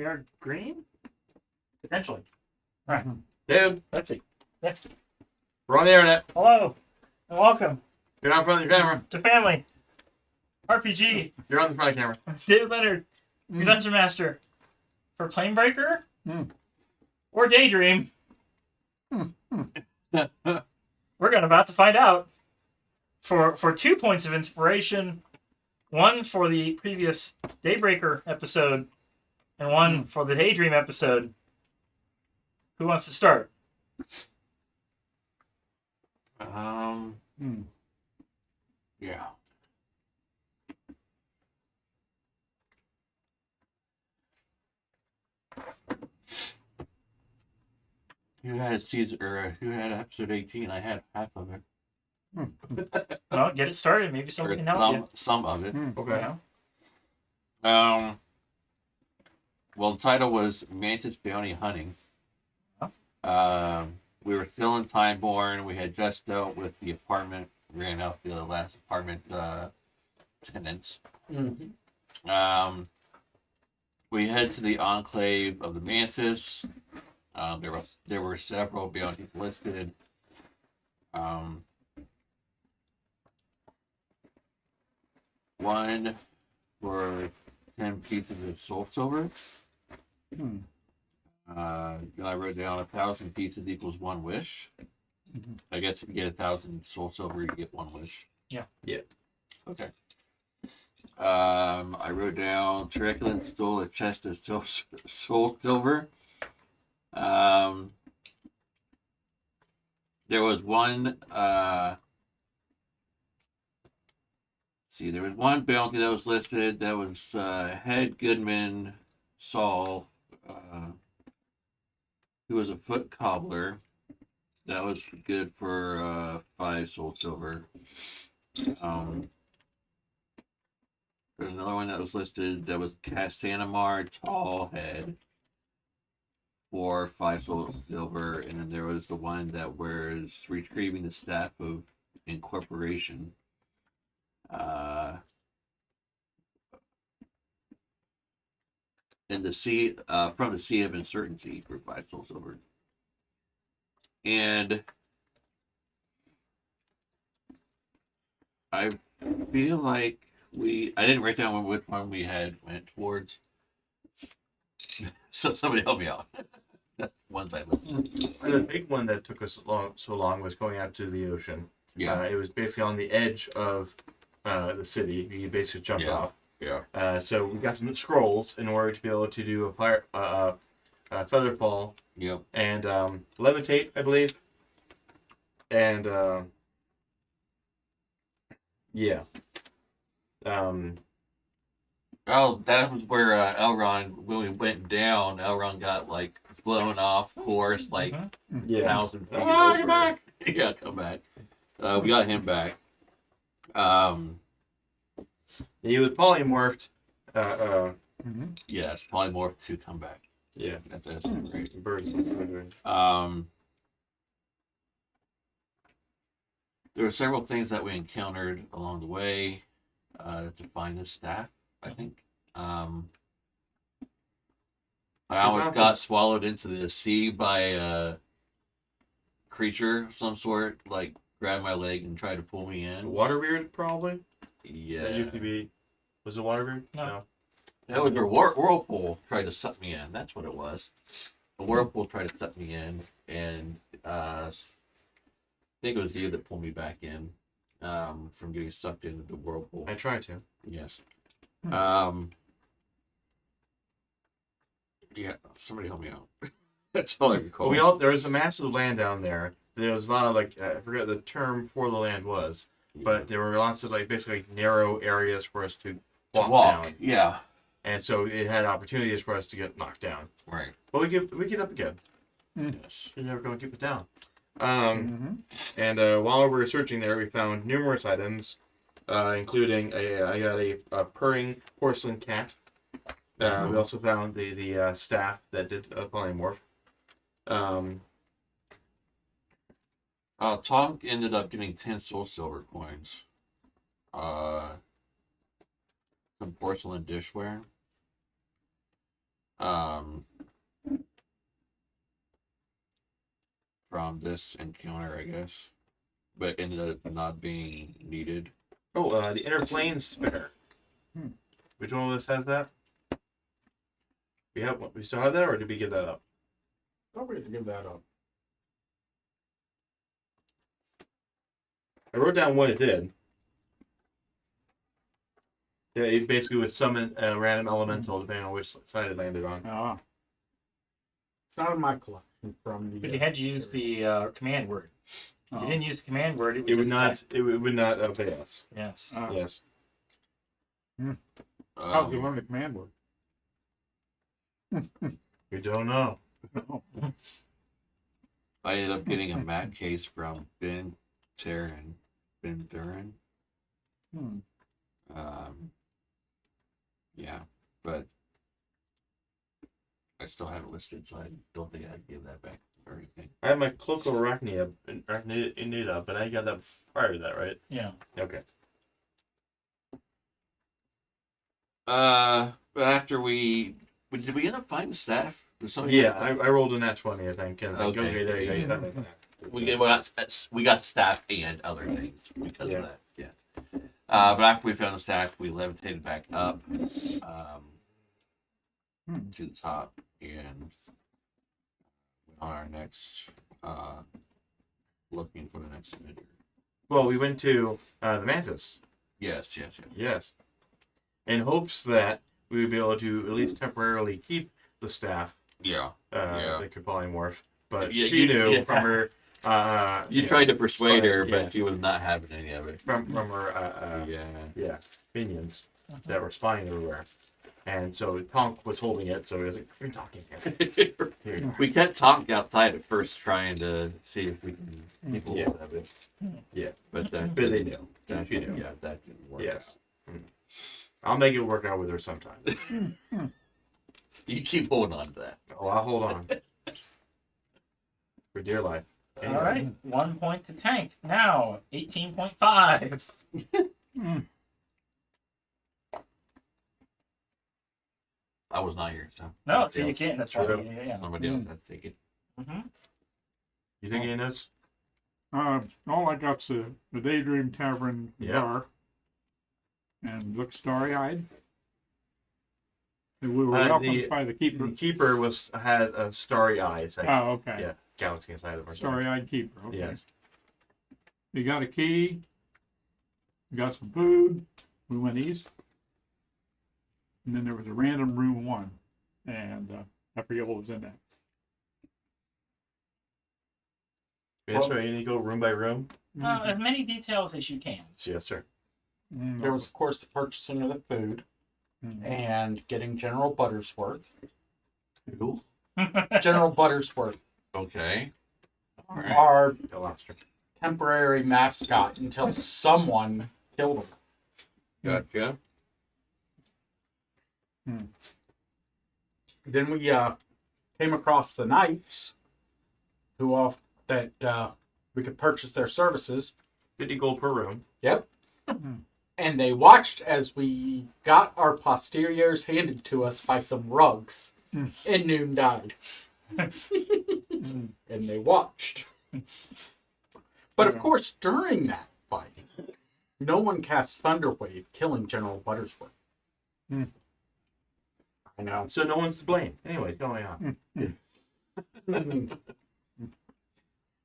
are green? Potentially. All right. Dude, Let's see. Yes. we're on the internet. Hello. And welcome You're not in front of your camera. to Family RPG. You're on the front of the camera. David Leonard, your Dungeon Master. For Planebreaker? Or Daydream? We're about to find out. For 2 points of inspiration, one for the previous Daybreaker episode, and one for the Daydream episode. Who wants to start? Yeah. You had season, or you had episode 18. I had half of it. Well, get it started. Maybe somebody Or can help you. some of it. Okay. Yeah. Well, the title was Mantis Bounty Hunting. We were still in Timeborn. We had just dealt with the apartment, ran out the last apartment tenants. We head to the enclave of the Mantis. There were several bounties listed. One for 10 pieces of soul silver. Then I wrote down 1,000 pieces equals 1 wish. I guess if you get 1,000 soul silver, you get 1 wish. Yeah. Yeah. Okay. I wrote down Truculent stole a chest of soul silver. There was one. There was one bounty that was listed. That was Head Goodman Saul, who was a foot cobbler. That was good for 5 soul silver. There's another one that was listed that was Cassanamar Tall Head for 5 soul silver, and then there was the one that was retrieving the staff of incorporation. In the sea, from the Sea of Uncertainty for 5 soul silver. And I feel like I didn't write down which one we went towards. So somebody help me out. That's one side listed. The big one that took us so long was going out to the ocean. Yeah. It was basically on the edge of the city. You basically jumped off. Yeah. So we got some scrolls in order to be able to do a feather fall. Yep. And levitate, I believe. And yeah. Oh, that was where Elrond, when we went down, Elrond got like blown off course, like 1,000 feet over. Come back! Yeah, come back. We got him back. He was polymorphed. Yes, polymorph to come back. Yeah. That's great. Birds. There were several things that we encountered along the way to find this staff, I think. I almost got swallowed into the sea by a creature of some sort, like grabbed my leg and tried to pull me in. Waterbeard, probably? Yeah. That used to be... Was it Waterbeard? No. That was a whirlpool tried to suck me in. That's what it was. The whirlpool tried to suck me in, and I think it was you that pulled me back in from getting sucked into the whirlpool. I tried to. Yes. Yeah, somebody help me out. That's all I recall. Well, there was a massive land down there. There was a lot of, like, I forget the term for the land was, but there were lots of, like, basically narrow areas for us to walk down. Yeah. And so it had opportunities for us to get knocked down. Right. But we get up again. Yes. You're never going to keep it down. And while we were searching there, we found numerous items, including I got a purring porcelain cat. We also found the staff that did polymorph. Tom ended up getting 10 soul silver coins. Some porcelain dishware. from this encounter, I guess, but ended up not being needed. Oh, the inner plane spare. Which one of us has that? We have one. We still have that, or did we give that up? Don't we have to give that up? I wrote down what it did. Yeah, it basically would summon a random elemental depending on which side it landed on. Ah. It's not in my collection from the. But you had to use the command word. If you didn't use the command word, It would not. It would not obey us. Yes. Yes. How did you learn the command word? We don't know. I ended up getting a map case from Ben Theron. Yeah, but I still have it listed, so I don't think I'd give that back or anything. I have my Cloak of Arachnida, but I got that prior to that, right? Yeah. Okay. But after did we end up finding the staff? Yeah, I rolled in that 20, I think. And Okay. Okay, there you go. we got staff and other things because of that. Yeah. But after we found the staff, we levitated back up to the top and went on our next looking for the next vendor. Well, we went to the Mantis. Yes. Yes. In hopes that we would be able to at least temporarily keep the staff. Yeah. That could polymorph. But Yeah, she knew from her. You tried to persuade her, yeah. but she was not having any of it. From her minions that were spying everywhere. And so Tonk was holding it, so he was like, "You're talking here." We kept talking outside at first, trying to see if we can keep a hold of it. Yeah. But But they knew. that She knew. Yeah, that didn't work. Yes. I'll make it work out with her sometime. You keep holding on to that. Oh, I'll hold on. For dear life. All right. 1 point to Tank. Now 18.5. I was not here, so. No, so you can't. That's right. True. Yeah. Somebody else has to take it. Mm-hmm. You think he knows? All I got's the Daydream Tavern Yeah. bar. And look starry-eyed. And we were The welcomed by the keeper. The keeper had a starry eyes. Like, Oh, okay. yeah, galaxy inside of her. Starry-eyed keeper. Okay. Yes. You got a key. You got some food. We went east. And then there was a random room 1. And I forget what was in that. Yes, sir. You need to go room by room. As many details as you can. Yes, sir. There was, of course, the purchasing of the food and getting General Buttersworth. Who? General Buttersworth, Okay. All right. our I lost her. temporary mascot until someone killed him. Gotcha. Then we came across the knights who that we could purchase their services. 50 gold per room. Yep. And they watched as we got our posteriors handed to us by some rugs, and Noon died. And they watched. But of course, during that fight, no one cast Thunderwave, killing General Buttersworth. I know. So no one's to blame. Anyway, going on.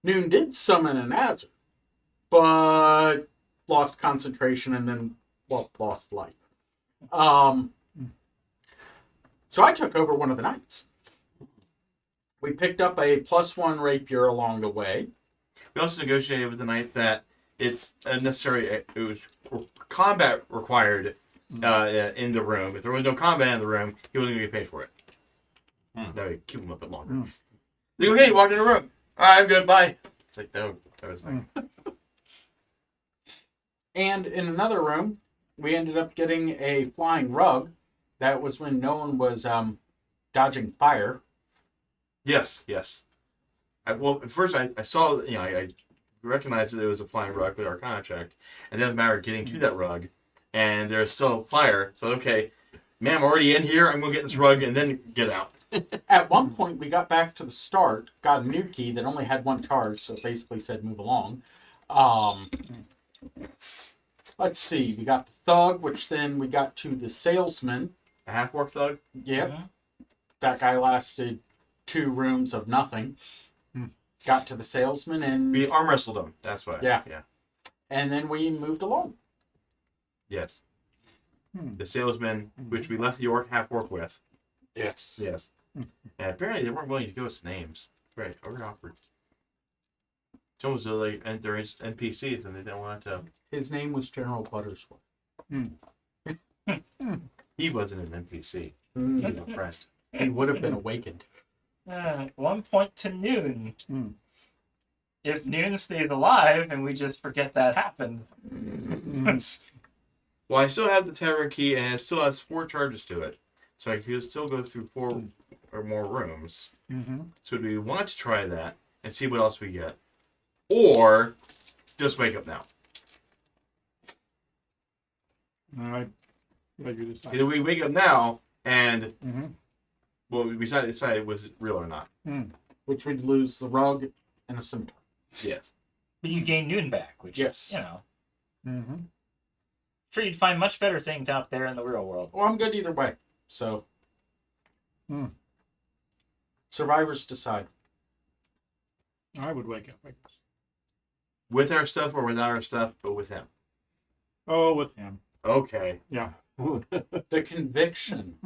Noon did summon an Azure, but lost concentration and then, lost life. So I took over one of the knights. We picked up a +1 rapier along the way. We also negotiated with the knight that it's necessary. It was combat required in the room. If there was no combat in the room, he wasn't going to get paid for it. That would keep him a bit longer. They go, "Hey, walk in the room. All right, I'm good. Bye." It's like that was like. And in another room, we ended up getting a flying rug. That was when no one was dodging fire. Yes. Well, at first I saw, I recognized that it was a flying rug with Arcana checked, and then the matter of getting to that rug, and there's still fire. So okay, "Ma'am, I'm already in here. I'm gonna get this rug and then get out." At one point, we got back to the start, got a new key that only had one charge, so it basically said move along. Let's see, we got the thug, which then we got to the salesman. A half-orc thug. Yep. Mhm. That guy lasted 2 rooms of nothing. Got to the salesman and We arm wrestled him. That's why. Yeah. Yeah. and then we moved along. Yes. Hmm. The salesman, which we left the half-orc with. Yes. Yes. And apparently they weren't willing to give us names. Right. Very awkward. It's almost like they're just NPCs and they didn't want to. His name was General Buttersworth. He wasn't an NPC. He was a friend. He would have been awakened. 1 point to Noon. Hmm. If Noon stays alive and we just forget that happened. Well, I still have the tavern key and it still has 4 charges to it. So I can still go through 4 or more rooms. Mm-hmm. So do we want to try that and see what else we get? Or just wake up now? All right. Let you decide. Either we wake up now and, Mm-hmm. well, we decided was it real or not. Which would lose the rug and a scimitar. Yes. But you gain Noon back, which Yes. is, you know, Mm-hmm. sure you'd find much better things out there in the real world. Well, I'm good either way. So, survivors decide. I would wake up, I guess. With our stuff or without our stuff, but with him. Oh, with him. Okay. Yeah. The conviction.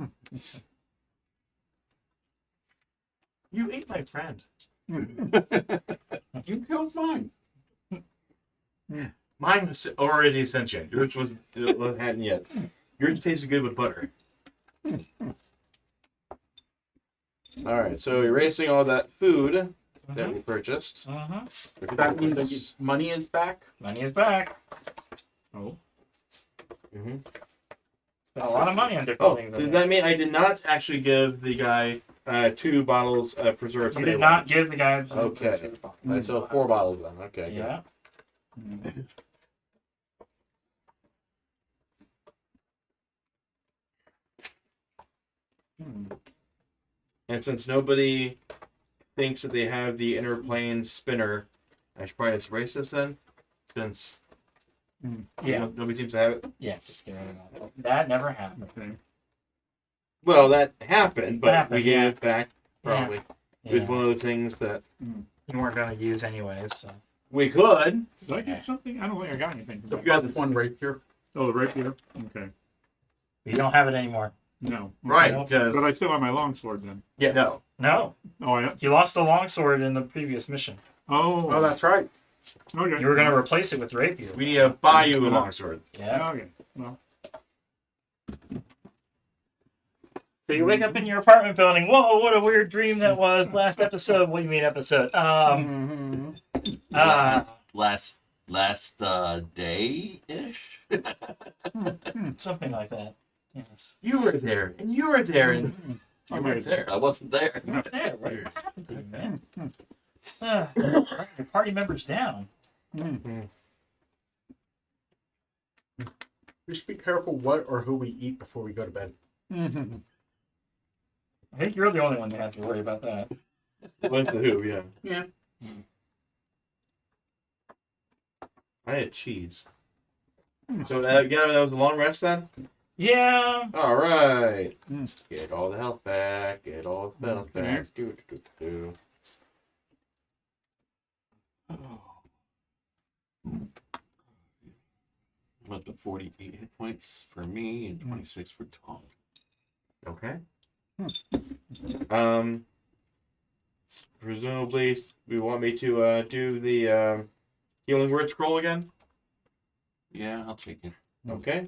You ate my friend. You killed mine. Mine was already sentient. Yours hadn't yet. Yours tasted good with butter. Alright, so erasing all that food that we purchased. That means money is back. Money is back. Oh. Mm-hmm. Spent a lot of money on different Oh, things. does that mean I did not actually give the guy 2 bottles of preserves? You did not give the guy. Okay. I still have 4 bottles then. Okay. good. Yeah. And since nobody thinks that they have the inner plane spinner, I should probably just erase this then, since Yeah. nobody seems to have it. Yeah. Just get rid of that. That never happened. Okay. Well, that happened, but Happened, we gave yeah. it back probably. It was Yeah. one of those things that You weren't going to use anyways, so. we could. Did I get something? I don't think I got anything. From You that. got Got this one right here. Oh, right here? Okay. You don't have it anymore. No. Right, Nope. because But I still have my longsword then. no. No. Oh, I. You lost the longsword in the previous mission. Oh. Oh, that's right. Okay. You were going to replace it with rapier. We need to buy you a longsword. Yeah. Okay. Well. So you wake up in your apartment building. Whoa, what a weird dream that was last episode. What do you mean episode? Last day-ish? Something like that. Yes. You were there, and you were there, and you weren't there. I wasn't there. Yeah, what happened to you, man? Your party member's down. We should be careful what or who we eat before we go to bed. I think you're the only one that has to worry about that. What's the who? Yeah. Yeah. I had cheese. So Gavin, that was a long rest then? Yeah. All right. Get all the health back. Get all the health Okay. back. Do. I'm up to 48 hit points for me and 26 for Tom. Okay. Presumably, we want me to do the healing word scroll again. Yeah, I'll take it. Okay.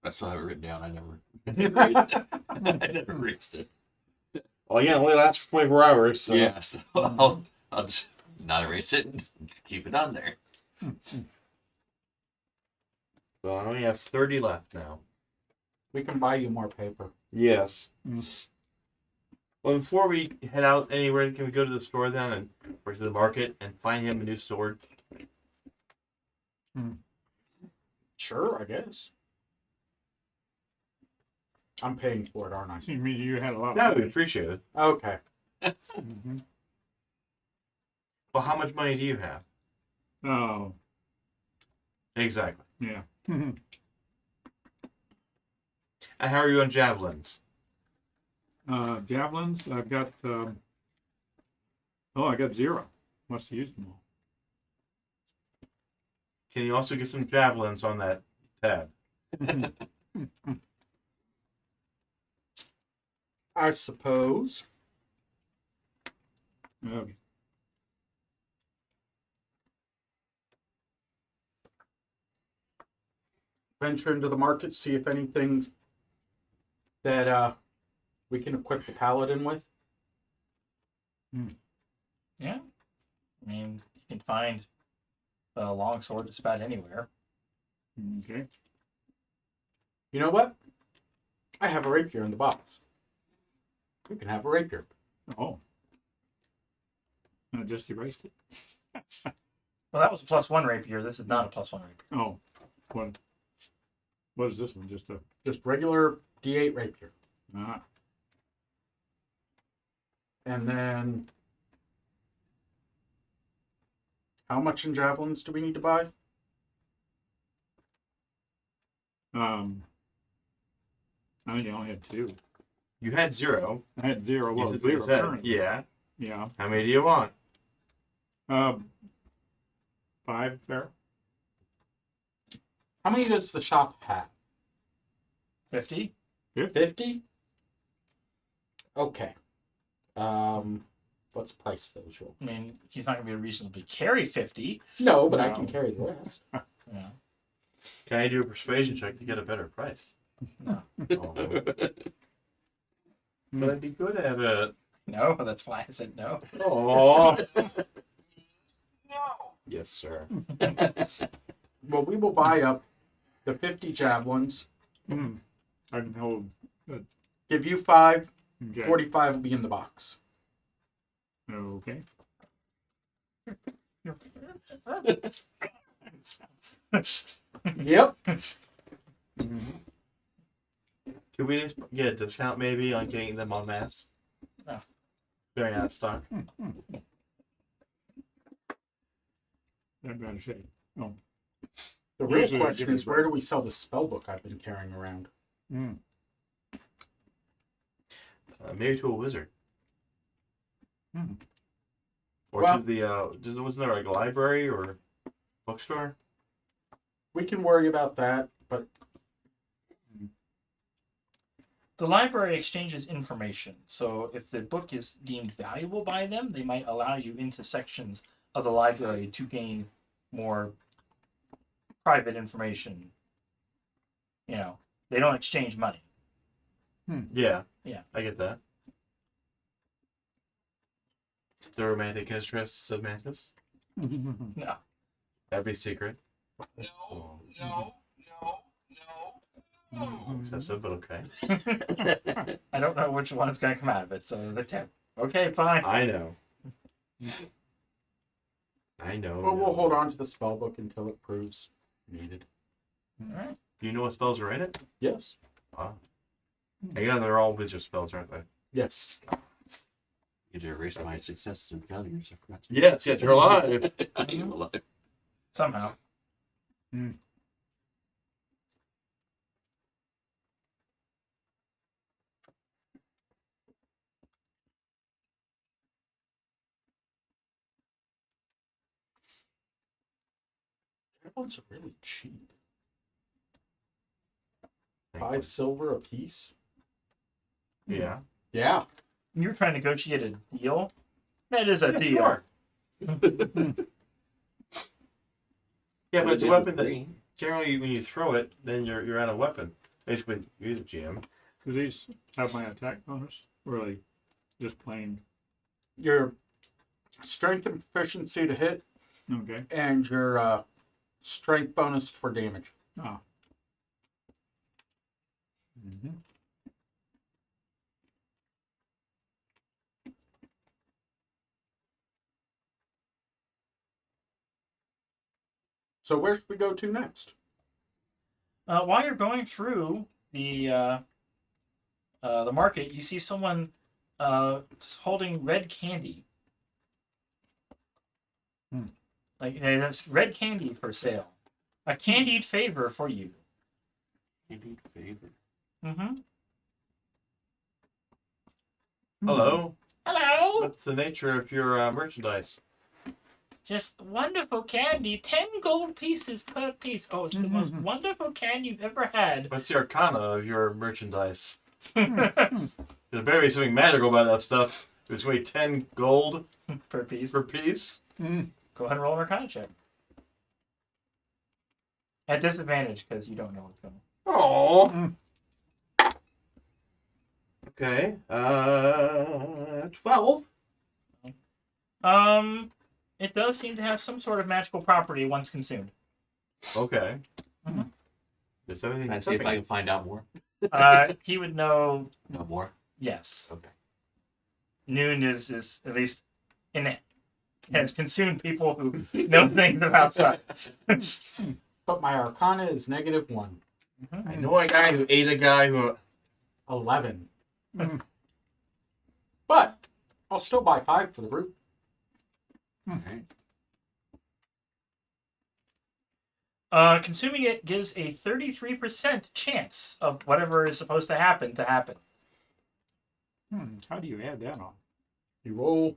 I still have it written down. I never erased it. Well, yeah, it only lasts for 24 hours. So. Yeah, so I'll just not erase it and keep it on there. Well, I only have 30 left now. We can buy you more paper. Yes. Well, before we head out anywhere, can we go to the store then or to the market and find him a new sword? Sure, I guess. I'm paying for it, aren't I? You mean you had a lot Yeah, of we money. appreciate it. Okay. Mm-hmm. Well, how much money do you have? Oh, Exactly. yeah. And how are you on javelins? Javelins, I've got, I got 0. Must have used them all. Can you also get some javelins on that tab? I suppose. Okay. Venture into the market, see if anything that we can equip the paladin with. Yeah. I mean, you can find a longsword just about anywhere. Okay. You know what? I have a rapier in the box. You can have a rapier. Oh. I just erased it. Well, that was a +1 rapier. This is not a +1 rapier. Oh. What is this one? Just a... Just regular D8 rapier. Ah. And then, how much in javelins do we need to buy? I think I only had 2. You had 0. I had 0. Well, You said- 0 currently. Yeah. Yeah. How many do you want? 5 there. How many does the shop have? 50? 50? Okay. Let's price those real. I mean, he's not going to be reasonably carry 50. No, but I No. can carry the rest. Yeah. Can I do a persuasion check to get a better price? No. Oh. But I'd be good at it. No, that's why I said no. Oh. Yes, sir. Well, we will buy up the 50 javelins. I can hold. Give you 5. Okay. 45 will be in the box. Okay. Yep. Could we just get a discount maybe on getting them en masse? No. Going out of stock. That better shape. Oh. The real Usually I question give is, you where do we sell the spell book I've been carrying around? Maybe to a wizard. Hmm. Or Well- to the wasn't there like a library or bookstore? We can worry about that, but The library exchanges information, so if the book is deemed valuable by them, they might allow you into sections of the library to gain more private information. You know, they don't exchange money. Yeah. Yeah. I get that. The romantic interests of Mantis? No. That'd be secret. No. Excessive, but okay. I don't know which one's going to come out of it, so the 10. Okay, fine. I know. I know. well, we'll hold on to the spell book until it proves needed. All right. Do you know what spells are in it? Yes. Wow. Yeah, they're all wizard spells, aren't they? Yes. You to erase my successes and failures. I forgot to. Yes, you're alive. I am alive. Somehow. That one's really cheap. 5 silver a piece. Yeah. Yeah. You're trying to negotiate a deal? That is a deal. Sure. Yeah, but it's a weapon that generally when you throw it, then you're out of weapon. Basically, you're the GM. Do these have my attack bonus? Or are they just plain? Your strength and proficiency to hit, Okay. and your strength bonus for damage. Ah. Mm-hmm. So where should we go to next? While you're going through the the market, you see someone holding red candy. Like there's red candy for sale. A candied favor for you. Candied favor. Mm-hmm. Hello. Hello. What's the nature of your merchandise? Just wonderful candy. 10 gold pieces per piece. Oh, it's the most wonderful candy you've ever had. What's the arcana of your merchandise? There better be something magical about that stuff. It's going to be 10 gold Per piece. per piece. Go ahead and roll an Arcana check. At disadvantage because you don't know what's going on. Oh. Okay. 12. It does seem to have some sort of magical property once consumed. Okay. Mhm. There's everything. Can I see if I can find out more? He would know. No more? Yes. Okay. Noon is at least has consumed people who know things about stuff. But my Arcana is -1. I know a guy who ate a guy who. 11. But I'll still buy 5 for the group. Alright. Consuming it gives a 33% chance of whatever is supposed to happen. How do you add that on? You roll,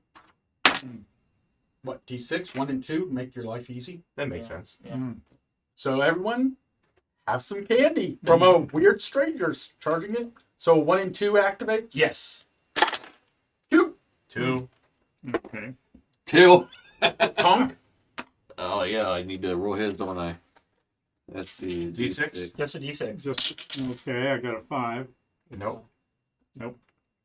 what, D6, 1 and 2, make your life easy. That makes sense. Yeah. So everyone, have some candy from a weird strangers charging it. So 1 and 2 activates? Yes. 2. 2. Okay. 2. Tonk. Oh yeah, I need to roll his, don't I? Let's see. D6? Just a D6. Just okay. I got a 5. Nope.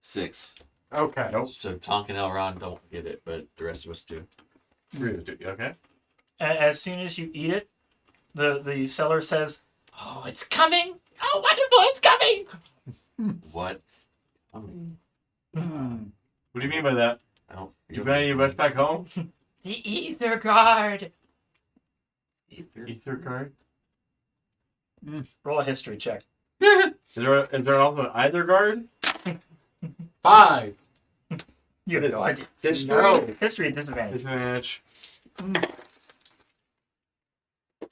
6. Okay. Nope. So Tonk and Elrond don't get it, but the rest of us do. Okay. As soon as you eat it, the seller says, "Oh, it's coming! Oh, wonderful! It's coming!" What? I mean, What do you mean by that? I don't. You got any rush back home? The Ether Guard. Ether card? Roll a history check. Is there also an either guard? 5. You have no idea. History? No. History at disadvantage. Disadvantage.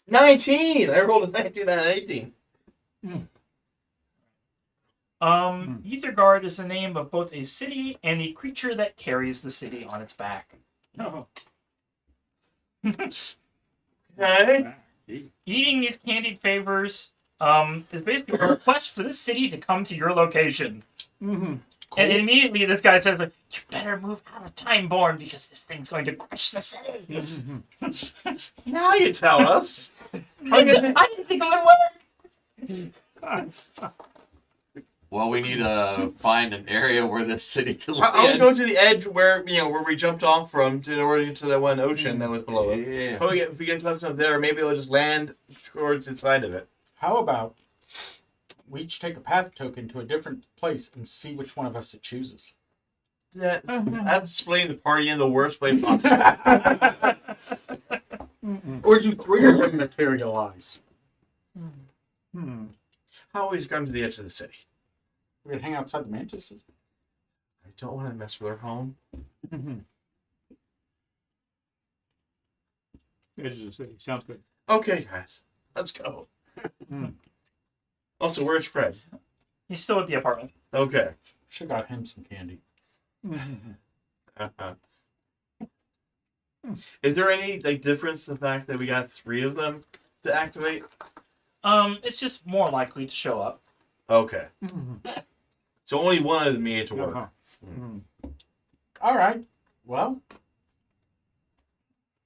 19! I rolled a 19 out of 18. Ether Guard is the name of both a city and a creature that carries the city on its back. Oh. Okay. Eating these candied favors is basically a request for this city to come to your location. And immediately this guy says, like, "You better move out of Timeborn because this thing's going to crush the city." Now you tell us. I didn't think it would work. Well, we need to find an area where this city can I'll land. go to the edge where we jumped off from in order to get to that one ocean that was below us. Yeah. Oh, yeah, if we get close enough there, maybe we'll just land towards the side of it. How about we each take a path token to a different place and see which one of us it chooses? That's splitting the party in the worst way possible. Or do 3 of them materialize? How always come to the edge of the city? We're going to hang outside the mantises? I don't want to mess with our home. Edge of the city. Sounds good. Okay, guys, let's go. Also, where's Fred? He's still at the apartment. Okay. Should have got him some candy. Is there any difference in the fact that we got 3 of them to activate? It's just more likely to show up. Okay. So only one of them made it to work. All right. Well,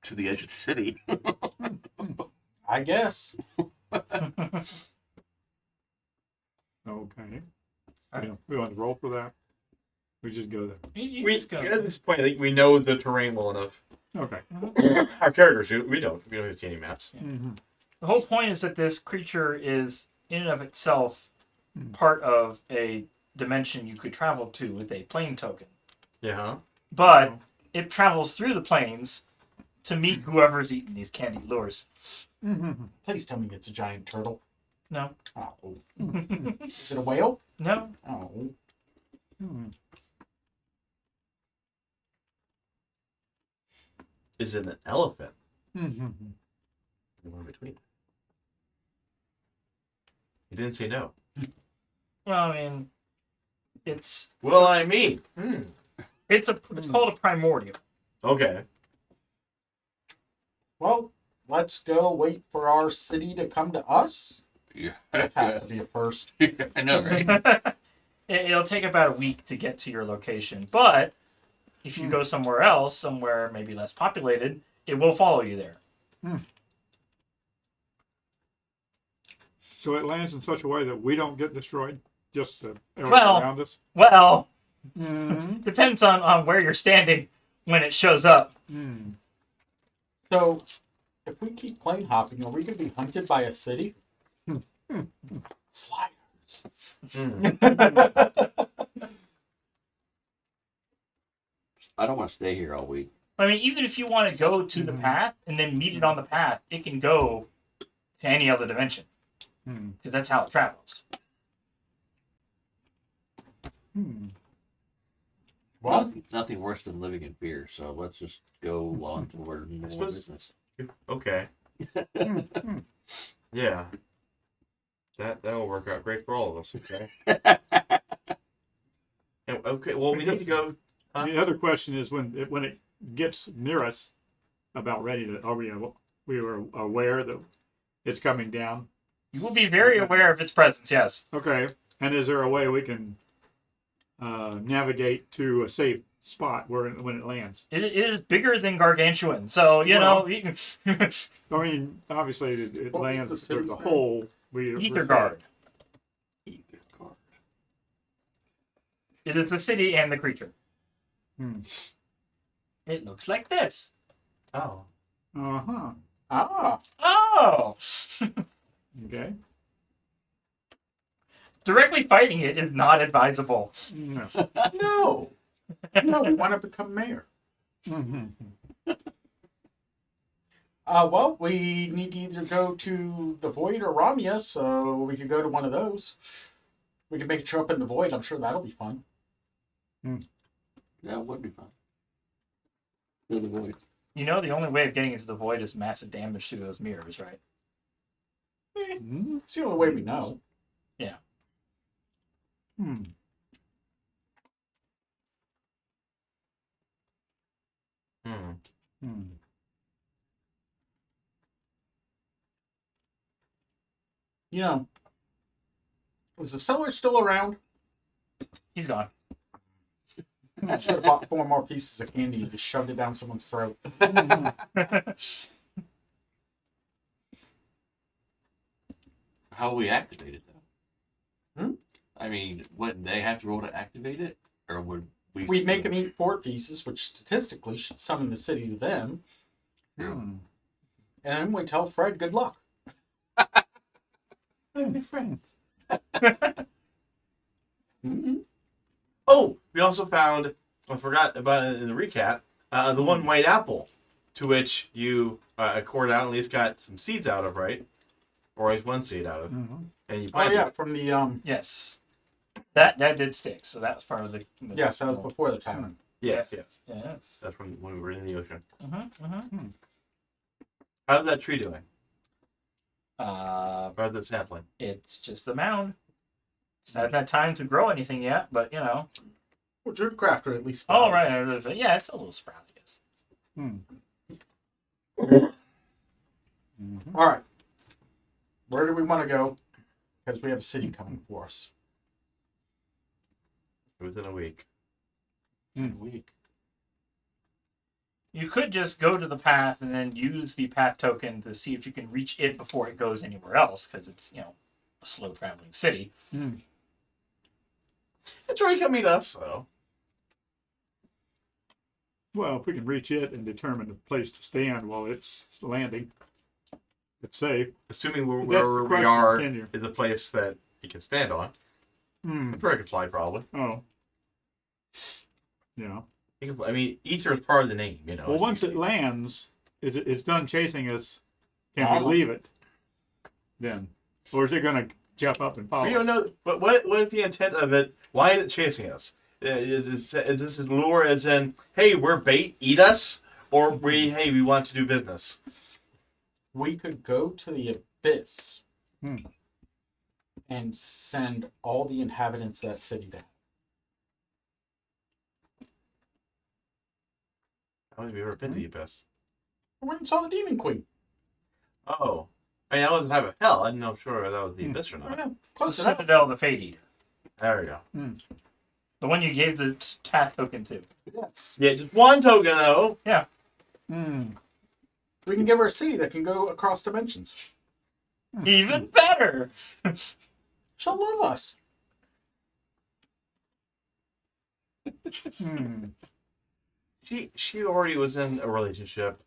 To the edge of the city. I guess. Okay. We want to roll for that. We just go there. You We just go. at this point, we know the terrain well enough. Okay. Our characters do. We don't. We don't have to see any maps. The whole point is that this creature is, in and of itself, part of a dimension you could travel to with a plane token. Yeah. But it travels through the planes to meet whoever's eating these candy lures. Please tell me it's a giant turtle. No. Oh. Is it a whale? No. Oh. Hmm. Is it an elephant? Mm-hmm. The one between. He didn't say no. Well, I mean, it's Well, I mean. it's called a primordial. Okay. Well, let's go wait for our city to come to us. Yeah. That has to be a first. I know, right? It'll take about a week to get to your location, but if you go somewhere else, somewhere maybe less populated, it will follow you there. So it lands in such a way that we don't get destroyed, just the area Well- around us. Well, Mm-hmm. depends on where you're standing when it shows up. Mm. So, if we keep plane hopping, are we going to be hunted by a city? Sliders. I don't want to stay here all week. I mean, even if you want to go to the path and then meet it on the path, it can go to any other dimension Hmm. because that's how it travels. Hmm. Well, Nothing worse than living in fear. So let's just go on toward normal suppose- business. Okay. Hmm. Yeah. That'll work out great for all of us. Okay. Okay. Well, we need to go. Huh? The other question is when it gets near us, about ready to, are we were aware that it's coming down? You will be very aware of its presence, yes. Okay. And is there a way we can navigate to a safe spot when it lands? It is bigger than gargantuan, so you know. You can I mean, obviously it What was lands. the There's city's a name? hole. Ether guard. Ether guard. It is the city and the creature. Hmm. It looks like this. Oh. Uh-huh. ah, Oh! Okay. Directly fighting it is not advisable. No. no. No, we want to become mayor. Mm-hmm. Well, we need to either go to the Void or Ramia, so we could go to one of those. We can make a trip in the Void. I'm sure that'll be fun. Yeah, it would be fun. Fill the void. You know, the only way of getting into the void is massive damage through those mirrors, right? Hmm. It's the only way we know. Hmm. Hmm. Hmm. You know, is the seller still around? He's gone. I should have bought 4 more pieces of candy and just shoved it down someone's throat. How will we activate it though? Hmm? I mean, wouldn't they have to roll to activate it, or would we? We'd make them eat 4 pieces, which statistically should summon the city to them. Hmm. And then we tell Fred good luck. Hey, friend. Mm-hmm. Oh, we also found. I forgot about it in the recap. The one white apple, to which you cored out and at least got some seeds out of, right? Or at least one seed out of, Mm-hmm. and you Oh planted yeah, it. from the Yes. That did stick, so that was part of the yes, that was before the tavern. Yes. Yes. That's from when we were in the ocean. Mm-hmm. How's that tree doing? Uh, How's the sapling? it's just a mound. It's not had time to grow anything yet, but you know. Well, Druid Crafter at least. Oh, found. right. Yeah, it's a little sprout, I guess. Hmm. All right. Where do we want to go? Because we have a city coming for us. Within a week. week. You could just go to the path and then use the path token to see if you can reach it before it goes anywhere else, because it's, you know, a slow traveling city. Hmm. It's already coming to us, though. Well, if we can reach it and determine the place to stand while it's landing, it's safe. Assuming That's the wherever we question, are can you? is a place that you can stand on. Hmm. Dragonfly, probably. Oh. Yeah. You can, I mean, ether is part of the name, you know. Well, once it lands, it's done chasing us. Can Oh. we leave it then? Or is it going to jump up and follow We us? don't know, but what is the intent of it? Why is it chasing us? Is this a lure as in, hey, we're bait, eat us? Or hey, we want to do business? We could go to the abyss Hmm. and send all the inhabitants of that city down. I don't think we've ever been to the abyss. I went and saw the Demon Queen. Oh. I mean, I wasn't having hell. I didn't know sure that was the abyss or I not. know. The Close enough. Citadel of the Fate Eater. There we go. The one you gave the path token to. Yes. Yeah, just one token, though. Hmm. We can give her a city that can go across dimensions. Even better! She'll love us. Hmm. She already was in a relationship.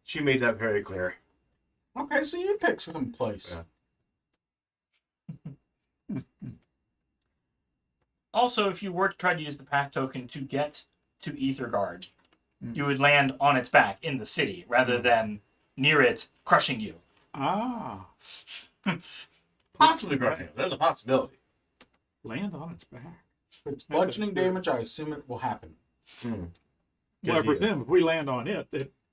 She made that very clear. Okay, so you pick some place. Yeah. Also, if you were to try to use the path token to get to Ethergard, Mm. you would land on its back in the city rather than near it, crushing you. Ah. Possibly crushing. There's a possibility. Land on its back. If it's That's bludgeoning a- damage, I assume it will happen. Well, I Because you- presume if we land on it,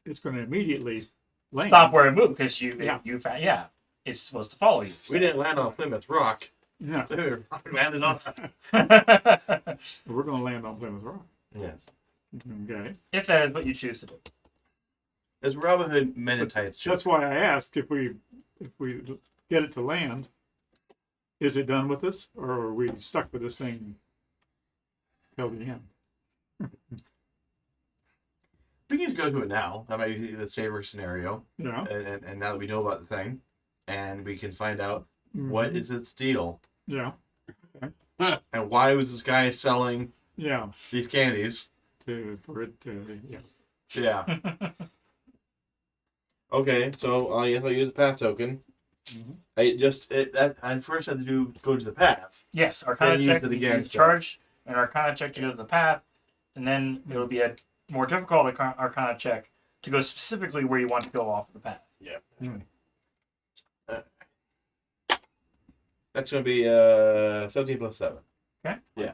it's going to immediately land. Stop where it moved because Yeah. you found it's supposed to follow you. We didn't land on Plymouth Rock. Yeah. We landed on us. We're going to land on Plymouth Rock. Yes. Okay. if that is what you choose to do. It's Robin Hood Men in Tights. That's why I asked if we get it to land, is it done with us, or are we stuck with this thing till the end? We can just go to it now. That might be the safer scenario. Yeah. And now that we know about the thing, and we can find out what is its deal, Yeah. and why was this guy selling Yeah. these candies? For it to, yeah. Yeah. Okay, so I'll use the path token. Mhm. I first had to go to the path. Yes, Arcana And use check. it You again, use so- charge an Arcana check to go to the path, and then it'll be a more difficult Arcana check to go specifically where you want to go off the path. Yeah. Hmm. That's going to be 17 plus 7. You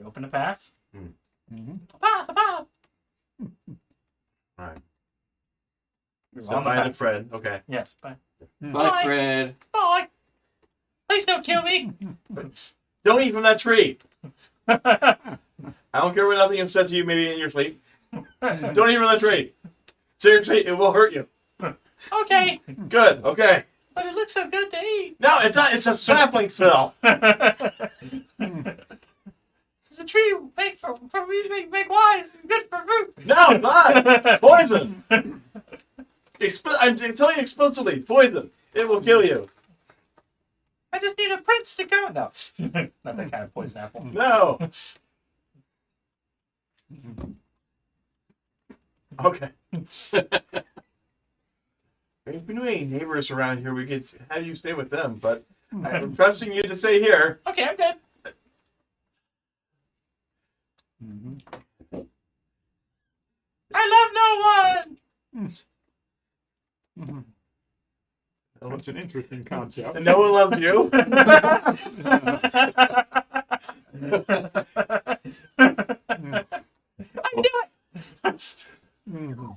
open the path. Mm-hmm. A path, a path. Right. You're So on the bye to path. Fred. Okay. Yes, bye. Bye, Bye. Fred. Bye. Please don't kill me. Don't eat from that tree. I don't care what nothing is said to you, maybe in your sleep. Don't eat from that tree. Seriously, it will hurt you. Okay, Good. Okay. but it looks so good to eat. No, it's not. It's a sapling cell. It's a tree made for me to make wise and good for fruit. No, it's not. Poison. I'm telling you explicitly, poison. It will kill you. I just need a prince to go. No, not that kind of poison apple. No. Okay. If we knew any neighbors around here, we could have you stay with them, but I'm trusting you to stay here. Okay, I'm good. Mm-hmm. I love no one. Mm-hmm. That's an interesting concept. And no one loves you. I knew it. Mhm.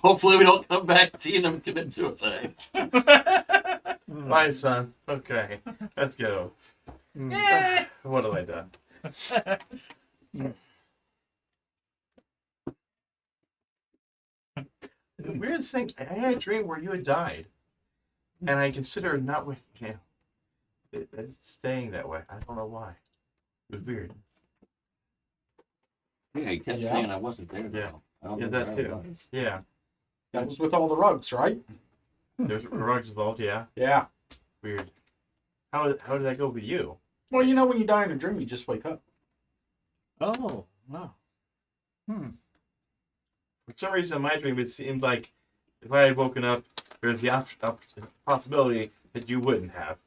Hopefully, we don't come back seeing them commit suicide. Mhm. Bye, son. Okay, let's go. Mhm. Yay. What have I done? The weirdest thing, I had a dream where you had died, and I considered not waking you. It's staying that way. I don't know why. It was weird. Yeah, he kept Yeah. saying I wasn't there. Yeah. Though. I don't Yeah, know that where I too. was. Yeah, That was with all the rugs, right? there's rugs involved. Yeah, Yeah. weird. How did that go with you? Well, you know, when you die in a dream, you just wake up. Oh, wow. Hmm. For some reason, in my dream, it seemed like if I had woken up, there's the possibility that you wouldn't have.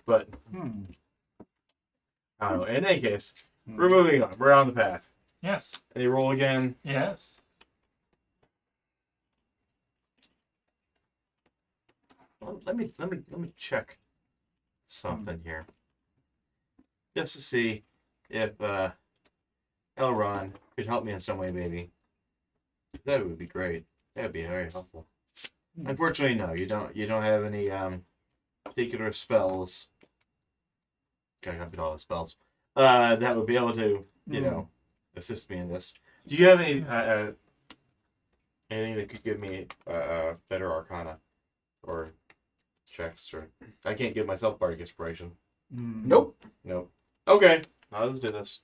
But Hmm. I don't know. In any case, we're moving on. We're on the path. Yes. Any roll again? Yes. Well, let me check something here, just to see if Elron could help me in some way, maybe. That would be great. That would be very helpful. Unfortunately, no, you don't. You don't have any particular spells. Gotta copy all the spells. That would be able to, assist me in this. Do you have any anything that could give me better Arcana or checks? Or I can't give myself bardic inspiration. Nope. Nope. Okay, now let's do this.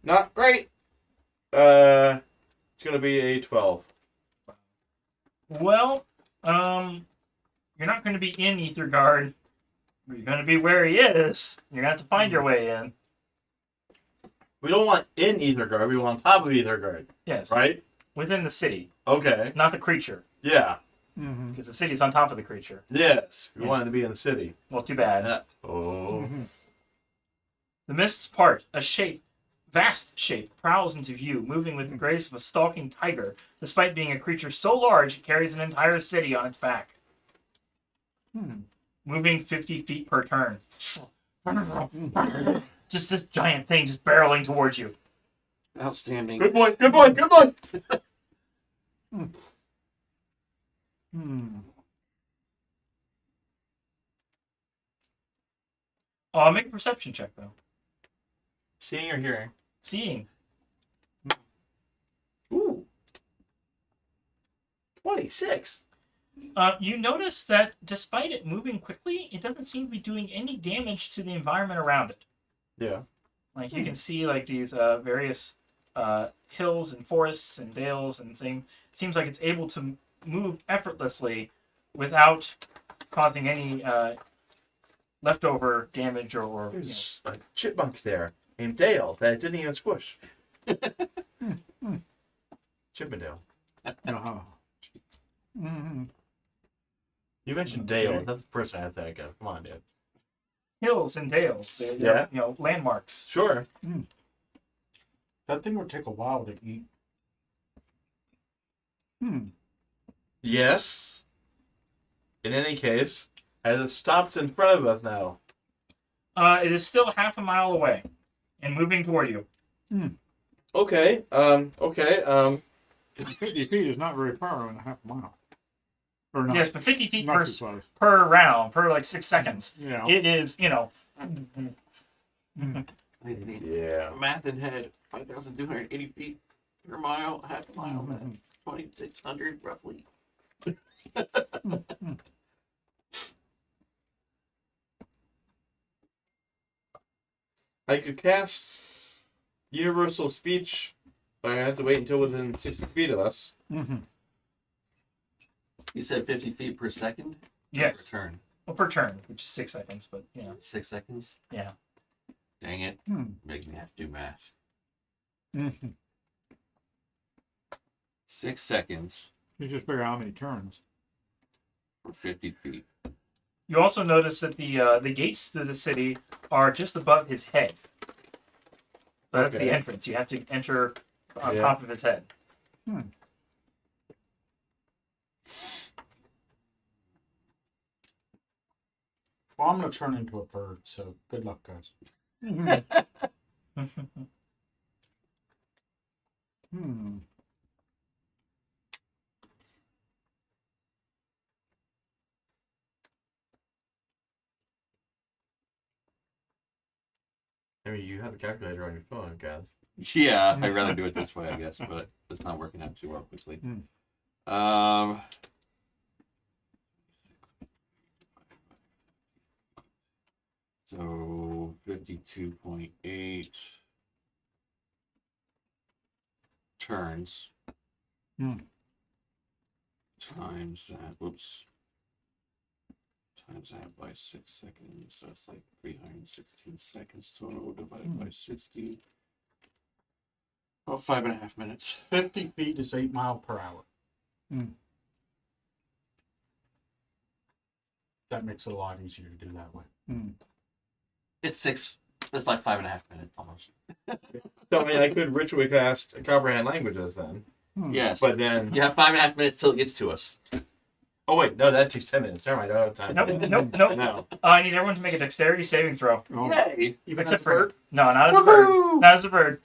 Not great. It's gonna be a 12. Well, you're not going to be in Etherguard. You're going to be where he is. You're going to have to find your way in. We don't want in Etherguard. We want on top of Etherguard. Yes. Right? Within the city, Okay. not the creature, Yeah. because the city's on top of the creature. Yes. We Yeah. wanted to be in the city. Well, too bad. Oh. The mists part. A shape, vast shape, prowls into view, moving with the grace of a stalking tiger, despite being a creature so large it carries an entire city on its back. Moving 50 feet per turn. Just this giant thing just barreling towards you. Outstanding. Good boy. Good boy. Good boy. Make a perception check, though. Seeing or hearing? Seeing. Ooh. 26. You notice that despite it moving quickly, it doesn't seem to be doing any damage to the environment around it. Yeah. Like you can see like these various hills and forests and dales and things. It seems like it's able to move effortlessly without causing any leftover damage or There's a chipmunk there named Dale that didn't even squish. Chippendale. You mentioned Dale. Okay. That's the person I think of. Come on, dude. hills and dales. They're, Yeah. Landmarks. Sure. That thing would take a while to eat. Yes. In any case, as it stopped in front of us now. It is still half a mile away and moving toward you. Okay. Okay. 50 feet is not very far in a half mile. Or not. Yes, but 50 feet Not too close. per round, per like 6 seconds. Yeah. It is, Yeah. Math in head. 5,280 feet per mile. Half a mile. That's 2,600 roughly. I could cast Universal Speech, but I have to wait until within 60 feet of us. You said 50 feet per second? Yes. Per turn. Well, per turn, which is 6 seconds, but 6 seconds? Yeah. Dang it. Make me have to do math. 6 seconds You just figure out how many turns. for 50 feet. You also notice that the gates to the city are just above his head. So that's the Okay. entrance. You have to enter on Yeah. top of his head. Well, I'm gonna turn into a bird, so good luck, guys. I mean, you have a calculator on your phone, guys. Yeah, I'd rather do it this way, I guess, but it's not working out too well quickly. So 52.8 turns times that. Whoops. Times that by 6 seconds. That's like 316 seconds total divided by 60. About 5.5 minutes. 50 feet is 8 miles per hour. That makes it a lot easier to do that way. It's 6. It's like 5.5 minutes almost. So, I mean, I could ritually cast comprehend languages then. Yes. But then. You have 5.5 minutes till it gets to us. Oh wait, no, that takes 10 minutes. Never mind. I don't have time. Nope. No. I need everyone to make a dexterity saving throw. Oh, Yay! Even Except as a for bird? no, not as a bird. Woohoo! Not as a bird.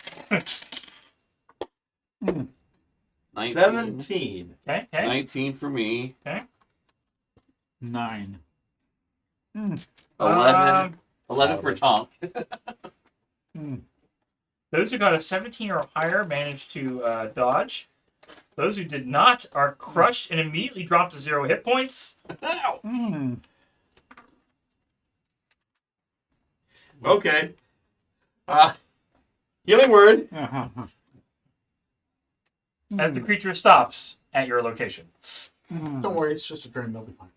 19. 17. Okay. 19 for me. 9. 11. Um, 11 for Tonk. Those who got a 17 or higher managed to dodge. Those who did not are crushed and immediately drop to 0 hit points. Ow! Okay. Healing word. As the creature stops at your location. Don't worry, it's just a dream. They'll be fine.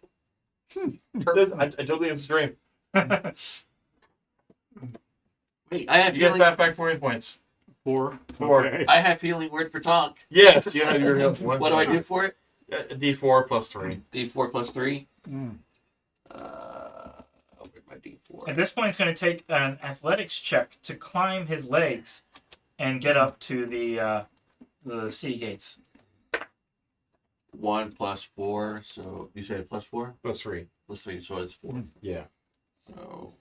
I totally it's a dream. Wait, I have You get healing. that back 4 hit points. 4. 4. Okay. I have healing word for Tonk. Yes, you have your one. What do I do for it? D4 plus 3. D4 plus 3. Mm. Where's my D4? At this point, it's going to take an athletics check to climb his legs and get up to the sea gates. 1 plus 4. So you said plus 4? Plus 3. Plus 3. So it's 4. Yeah. So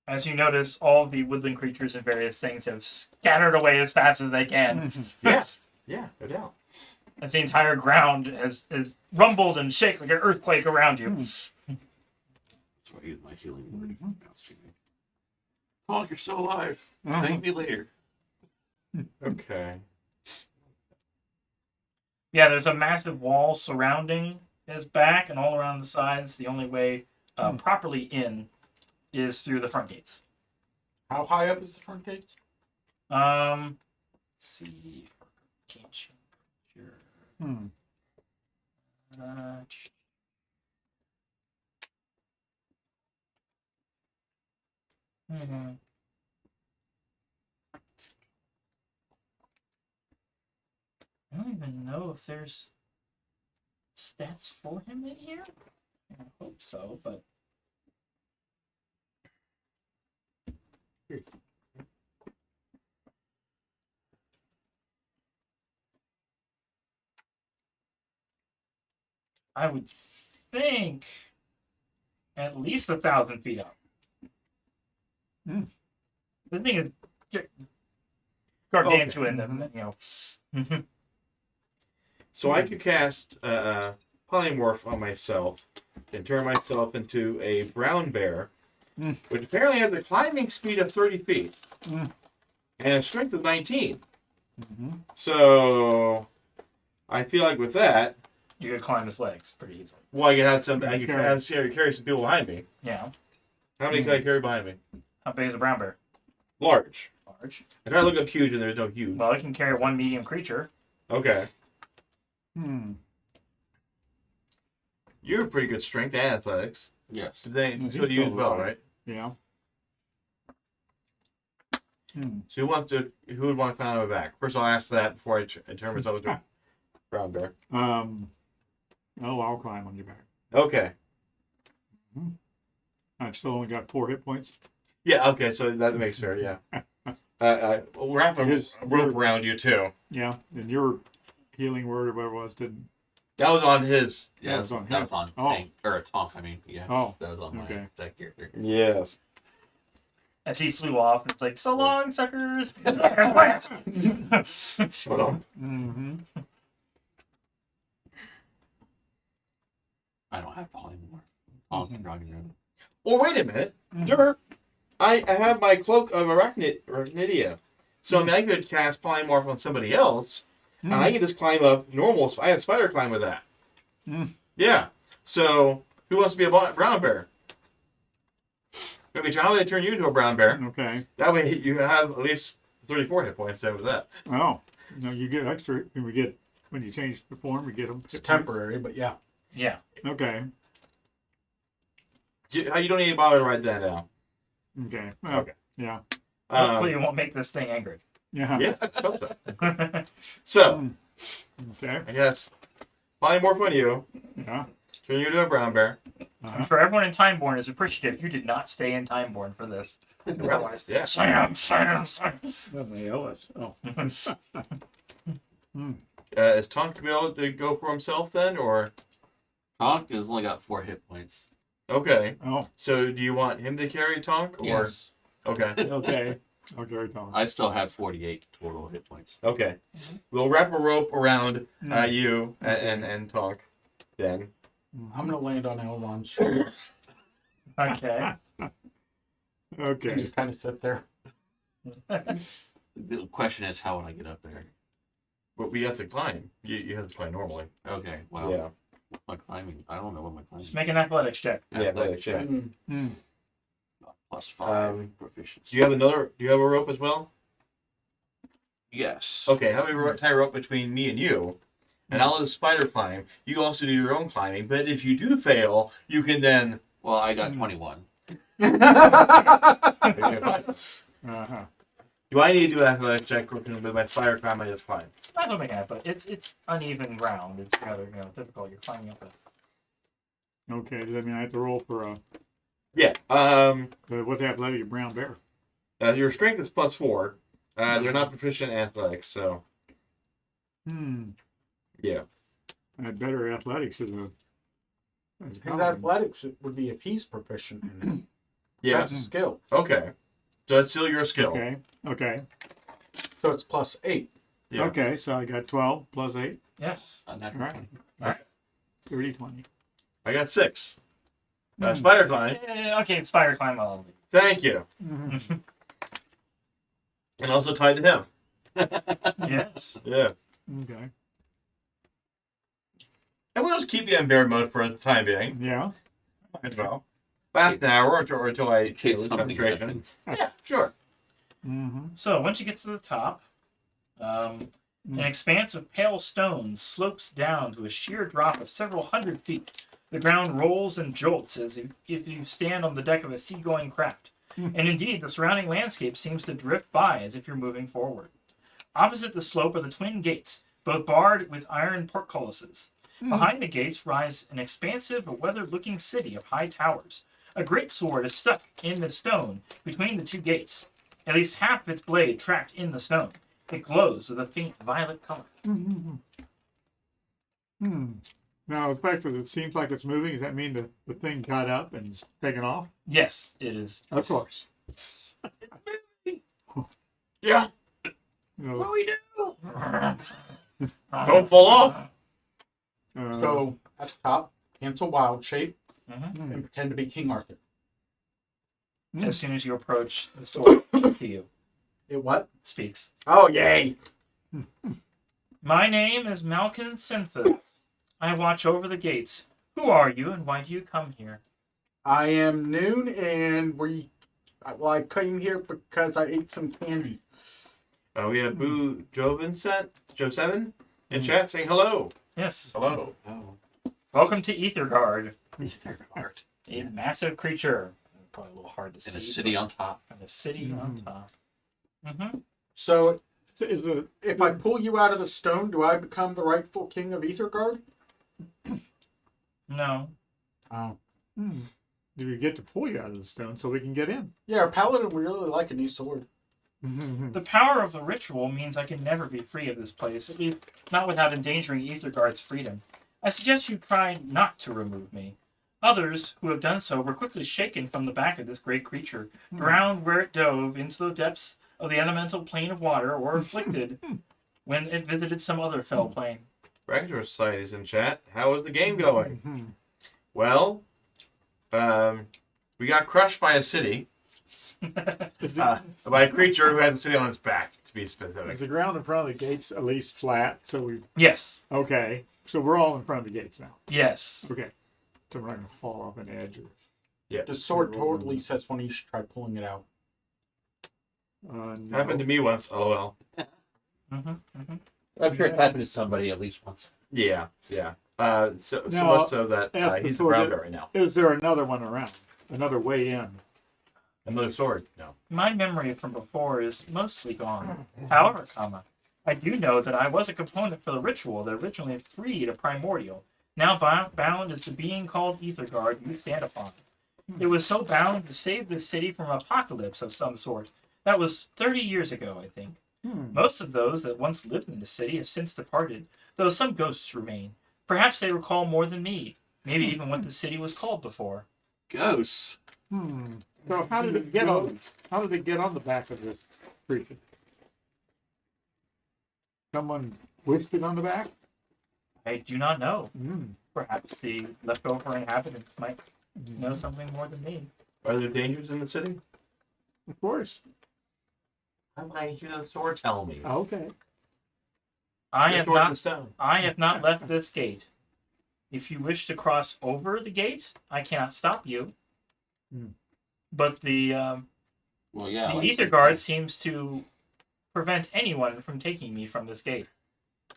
As you notice, all the woodland creatures and various things have scattered away as fast as they can. Yeah. Yeah, no doubt. As the entire ground has rumbled and shaken like an earthquake around you. so I use my healing word. Tonk, you're still alive. Thank me later. Okay. Yeah, there's a massive wall surrounding his back and all around the sides. The only way properly in is through the front gates. How high up is the front gate? Let's see. Can't you? I don't even know if there's stats for him in here. I hope so, but I would think at least 1,000 feet up. Hmm. The thing is gargantuan, and you know. So I could cast polymorph on myself and turn myself into a brown bear, which apparently has a climbing speed of 30 feet and a strength of 19. So I feel like with that, You could climb his legs pretty easily. well, I could have some. I could carry some people behind me. Yeah. How many can I carry behind me? How big is a brown bear? Large. Large. I try to look up huge, and there's no huge. Well, it can carry one medium creature. Okay. You have pretty good strength and athletics. Yes. So do you as well, right? Yeah. So who would want to climb on my back? First, I'll ask that before I turn myself into a brown bear. I'll climb on your back. Okay. I've still only got 4 hit points. Yeah. Okay. So that makes fair. Yeah. We'll wrap a rope around you too. Yeah, and your healing word or whatever it was didn't. That was on his. Yeah, That was on that was on Oh. Tank. Or Tonk, I mean. Yeah. Oh, That was on my okay. that character. Yes. As he flew off, it's like, so long, suckers! Hold on. I don't have polymorph. Tonk, Dragon. Well, wait a minute. I have my cloak of arachnidia. So I mean, I could cast polymorph on somebody else, and I can just climb up normal. I have spider climb with that. Yeah. So who wants to be a brown bear? Okay, how would I turn you into a brown bear? Okay. That way you have at least 34 hit points then with that. Oh, no, you get extra. When you change the form, you get them. It's temporary, but yeah. Yeah. Okay. You don't need to bother to write that down. Okay. Okay. Yeah. Hopefully you won't make this thing angry. Yeah. Yeah, let's hope so. So, Okay. I guess polymorph on you, Yeah. turn you into a brown bear. I'm sure everyone in Timeborn is appreciative you did not stay in Timeborn for this. Otherwise, Yeah. Sam. Well, they owe us. Oh. Is Tonk to be able to go for himself then, or Tonk has only got 4 hit points. okay? Oh, So do you want him to carry Tonk, or Yes. okay? okay. I'll carry Tom. I still have 48 total hit points. Okay. We'll wrap a rope around you Okay. and Tonk. Then I'm gonna land on Elron's shoulder Okay. Okay. and just kind of sit there. The question is, how would I get up there? but we have to climb. You have to climb normally. Okay, well, Yeah. my climbing, I don't know what my climbing Just make an athletics check. Yeah, athletics, yeah. Mm. Plus 5 proficiency. Do you have another? Do you have a rope as well? Yes. Okay. How about we tie a rope between me and you, and I'll let the spider climb. You also do your own climbing. But if you do fail, you can then. Well, I got 21. Uh-huh. Do I need to do an athletic check with my spider climb? I just climb. Not something like that, but it's uneven ground. It's rather difficult. You're climbing up it. Okay. Does that mean I have to roll for Yeah. what's athletic of brown bear? Your strength is +4. They're not proficient in athletics, so yeah. I had better athletics as a. His athletics would be if he's proficient in it. Yeah. That's a skill. Okay. So that's still your skill. Okay. Okay. So it's +8. Yeah. Okay. So I got 12 plus 8. Yes. A natural Right. 20. 30, 20. I got 6. Spider climb. Okay, spider climb. I'll leave. Thank you. And also tied to him. Yes. Yeah. Okay. And we'll just keep you in bear mode for the time being. Yeah. Might as well. Last an hour until I In case lose something concentration. happens. Yeah, sure. Mm-hmm. So once you get to the top, an expanse of pale stones slopes down to a sheer drop of several hundred feet. The ground rolls and jolts as if you stand on the deck of a seagoing craft. And indeed, the surrounding landscape seems to drift by as if you're moving forward. Opposite the slope are the twin gates, both barred with iron portcullises. Behind the gates rise an expansive but weathered-looking city of high towers. A great sword is stuck in the stone between the two gates, at least half of its blade tracked in the stone. It glows with a faint violet color. Now, the fact that it seems like it's moving, does that mean the thing got up and is taken off? Yes, it is. Of course. Yeah. You know, What do we do? Don't fall off. So at the top, cancel wild shape Mhm. and pretend to be King Arthur. As soon as you approach, the sword speaks to you. It what? Speaks. Oh, yay! My name is Malkin Synthus. I watch over the gates. Who are you, and why do you come here? I am Noon, and I came here because I ate some candy. We have Boo Joe 7 in chat saying hello. Yes. Hello. Oh. Welcome to Ethergard, Art. a massive creature. Probably a little hard to In see. a city on top. And a city on top. Mm-hmm. So is it, if I pull you out of the stone, do I become the rightful king of Ethergard? No. Oh. do we get to pull you out of the stone so we can get in? Yeah, our paladin would really like a new sword. The power of the ritual means I can never be free of this place, at least not without endangering Ethergard's freedom. I suggest you try not to remove me. Others who have done so were quickly shaken from the back of this great creature, drowned where it dove into the depths of the elemental plane of water, or afflicted when it visited some other fell plane. Regular Society's in chat. How is the game going? Well, we got crushed by a city. By a creature who has a city on its back, to be specific. Is the ground in front of the gates at least flat? So we Yes. okay. So we're all in front of the gates now. Yes. Okay. So we're not gonna fall off an edge. The sword totally says one of you should try pulling it out. No. Happened to me once. LOL. Mm-hmm. Mm-hmm. I'm sure it happened to somebody at least once. Yeah. So Now, much so that ask the he's sword around that- right now. Is there another one around? Another way in? Another sword. No. My memory from before is mostly gone. However, I do know that I was a component for the ritual that originally freed a primordial, now bound as the being called Ethergard you stand upon. It was so bound to save this city from apocalypse of some sort. That was 30 years ago, I think. Most of those that once lived in the city have since departed, though some ghosts remain. Perhaps they recall more than me, maybe even what the city was called before. Ghosts. So how did it get on? How did it get on the back of this creature? Someone wished it on the back. I do not know. Perhaps the leftover inhabitants might know something more than me. Are there dangers in the city? Of course. I might hear the sword tell me. Okay. I The have sword not. and stone. I have not left this gate. If you wish to cross over the gate, I cannot stop you. But the Well, yeah. the like ether you guard said. seems to prevent anyone from taking me from this gate.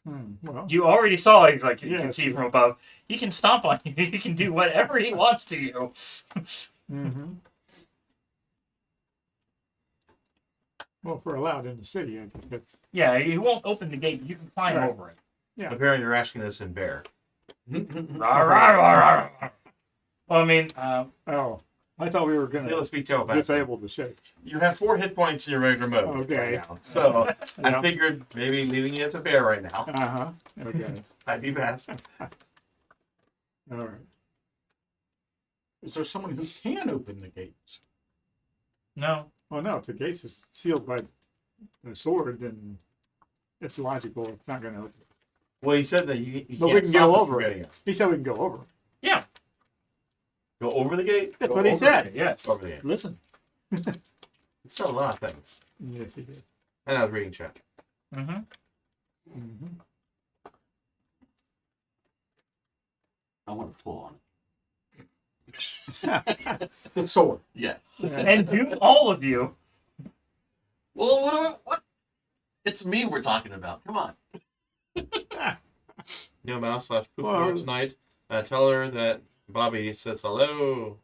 Well. You already saw, you can Yes. see from above. He can stomp on you. He can do whatever he wants to you. Well, if we're allowed in the city, I guess that's. Yeah, he won't open the gate. You can climb Right. over it. Yeah. Apparently, you're asking this in bear. Rah, rah, rah, rah, rah. Well, I mean, Oh, I thought we were Okay, gonna let's be telepathic. disable the shape. You have 4 hit points in your regular mode Okay. right now. So I Yeah. figured maybe leaving you as a bear right now. Okay. I'd be best. All right. Is there someone who can open the gates? no. Well, no, if the gates is sealed by the sword, then it's logical. It's not gonna. Well, he said that you But we can't can stop go it over from it. getting it. He said we can go over. Yeah. Go over the gate? That's Go what he over said. it, yes. Over the gate. Listen. It's still a lot of things. Yes, he did. And I was reading chat. I want to pull on. The sword. Yeah. And do all of you. Well, what? It's me we're talking about. Come on. No mouse / poop Well- tonight. Tell her that Bobby says hello.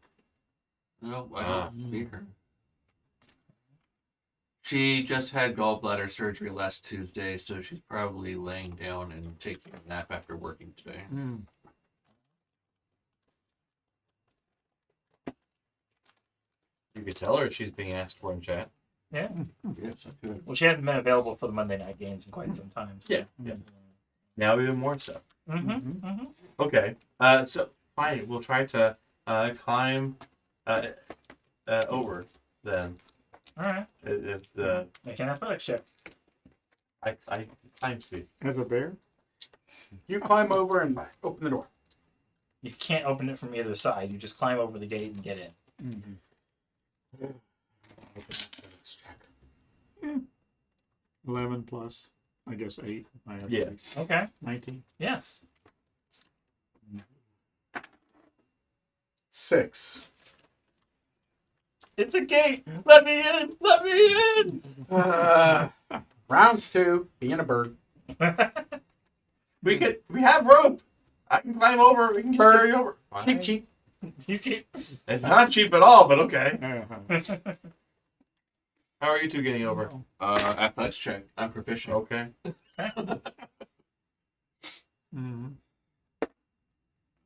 No, I don't see her. She just had gallbladder surgery last Tuesday, so she's probably laying down and taking a nap after working today. You could tell her she's being asked for in chat. Yeah. Yes, I could. Well, she hasn't been available for the Monday night games in quite some time. So. Yeah. Now even more so. Okay. So fine. We'll try to climb over then. All right. If the Make an athletics check. I climb speed. As a bear. You climb over and open the door. You can't open it from either side. You just climb over the gate and get in. Let's check. 11 plus, I guess 8. I have Yeah. 6. Okay. 19. Yes. 6. It's a gate. Let me in. Let me in. Round 2, being a bird. We have rope. I can climb over. We can just carry over. Cheap, cheap. You keep. It's not cheap at all, but okay. Uh-huh. How are you two getting over? Athletics check. I'm proficient. Okay.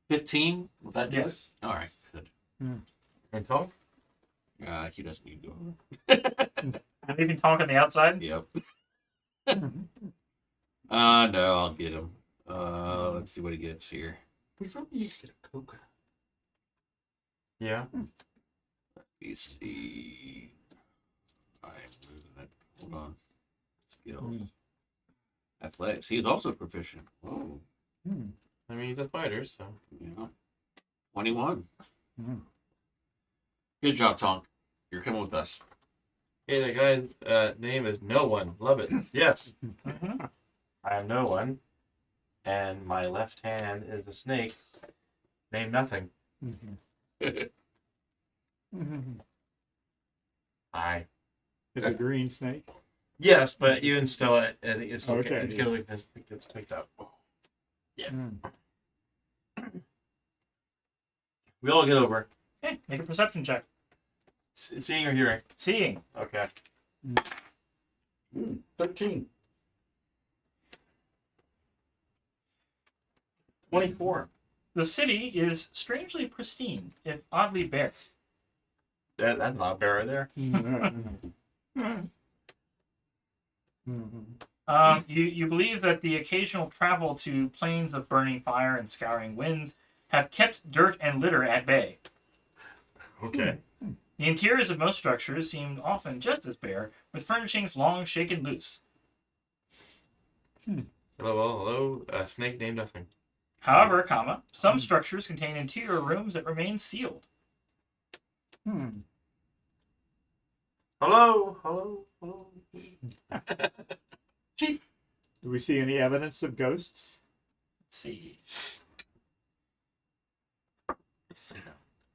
15? Will that do it? Yes. All right, good. And talk? He doesn't need to go over. And you can talk on the outside. Yep. No, I'll get him. Let's see what he gets here. We probably need to get a coconut. Yeah. Let me see. I'm losing it. Hold on. Skills. Athletics. He's also proficient. Oh, I mean, he's a fighter, so. yeah. 21. Good job, Tonk. You're coming with us. Hey, that guy's name is No One. Love it. Yes. Mhm. I am No One. And my left hand is a snake named Nothing. I. It's a green snake. Yes, but even still, I think it's okay. Okay. It's gonna be it's picked up. Yeah. We all get over. Okay. Make a perception check. Seeing or hearing? Seeing. Okay. 13. 24. The city is strangely pristine, if oddly bare. That's not a bear right there. Mhm. You believe that the occasional travel to plains of burning fire and scouring winds have kept dirt and litter at bay. Okay. The interiors of most structures seemed often just as bare, with furnishings long shaken loose. Hello. A snake named nothing. However, some structures contain interior rooms that remain sealed. Hello. Do we see any evidence of ghosts? Let's see.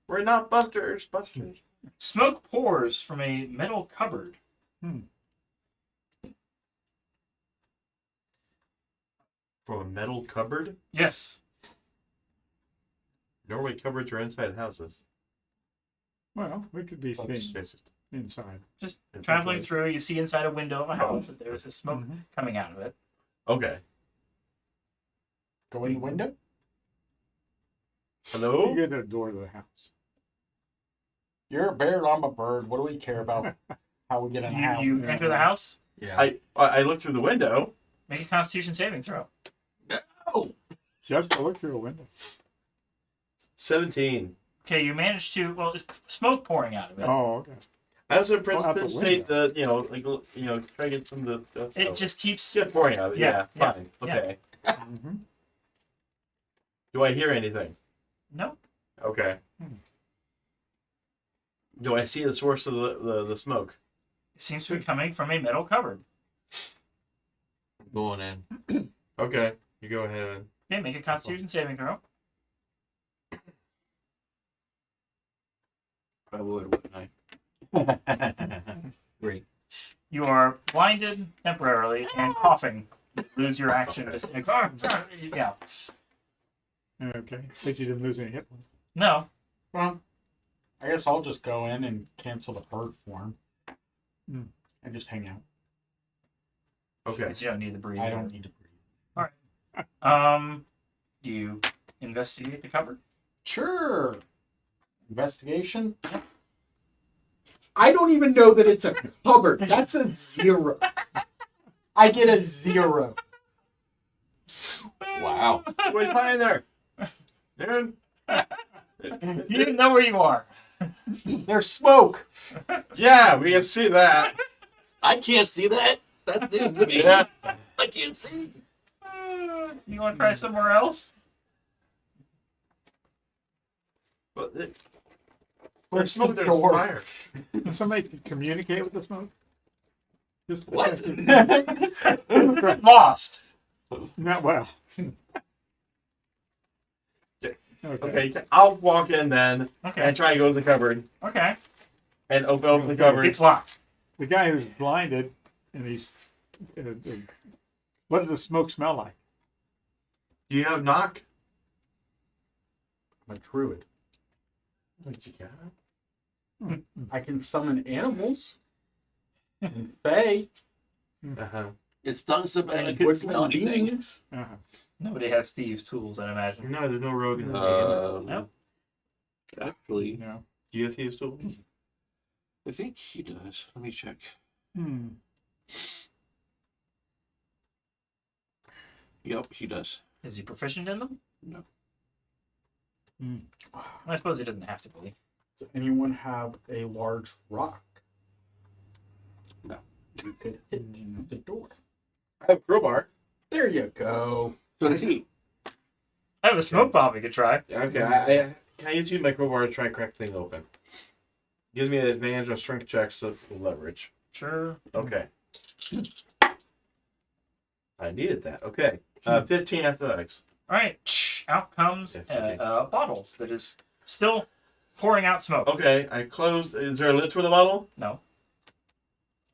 We're not busters. Smoke pours from a metal cupboard. From a metal cupboard? Yes. Normally cupboards are inside houses. Well, we could be seen Spaces. inside. Just In some traveling place. through, you see inside a window of a house that there's a smoke coming out of it. Okay. Go in the window? Hello? You get to the door to the house. You're a bird, I'm a bird. What do we care about how we get in the house? You enter the house, Yeah. I look through the window. make a Constitution saving throw. Just to look through a window. 17. Okay, you manage to. Well, it's smoke pouring out of it. Oh, okay. I also out the participate try to get some of the It just keeps. stiff pouring out of it. Yeah, Yeah, fine. yeah. Okay. Mhm. Do I hear anything? No. Okay. Do I see the source of the smoke? It seems to be coming from a metal cupboard. Going in. Okay. You go ahead. Okay, make a Constitution saving throw. I would, wouldn't I? Great. You are blinded temporarily and coughing. Lose your action. Just yeah. Okay. But you didn't lose any hit points. No. Well, I guess I'll just go in and cancel the bird form. Mm. And just hang out. Okay. But you don't need the breathing. I don't need to breathe. You investigate the cupboard. Sure. Investigation? I don't even know that it's a cupboard. That's a 0. I get a 0. Wow. What do you find there? Dude? You didn't know where you are. There's smoke. Yeah, we can see that. I can't see that. That's news to me. Yeah. I can't see. You want to try somewhere else? But there's Where's smoke, the there's door? fire. Can somebody communicate with the smoke? Just What? Lost. Not well. Okay, I'll walk in then Okay. and try to go to the cupboard Okay. and open the cupboard. It's locked. The guy who's blinded and he's. What does the smoke smell like? Do you have knock? I'm a druid. What you got? I can summon animals. And fae. Uh-huh. It stung so bad I And couldn't smell woodland anything. beings. Nobody has Steve's tools, I imagine. No, there's no rogue in the No. Actually, No. Do you have thieves tools? I think he does. Let me check. Hmm. Yep, he does. Is he proficient in them? No. I suppose he doesn't have to be. Does anyone have a large rock? No. You could hit the door. I have crowbar. There you go. So does he. I have a smoke bomb we could try. Okay, can I use my crowbar to try and crack the thing open? Gives me an advantage on strength checks of leverage. Sure. Okay. I needed that. Okay. 15 athletics. All right. Out comes a bottle that is still pouring out smoke. Okay, I closed. Is there a lid for the bottle? No.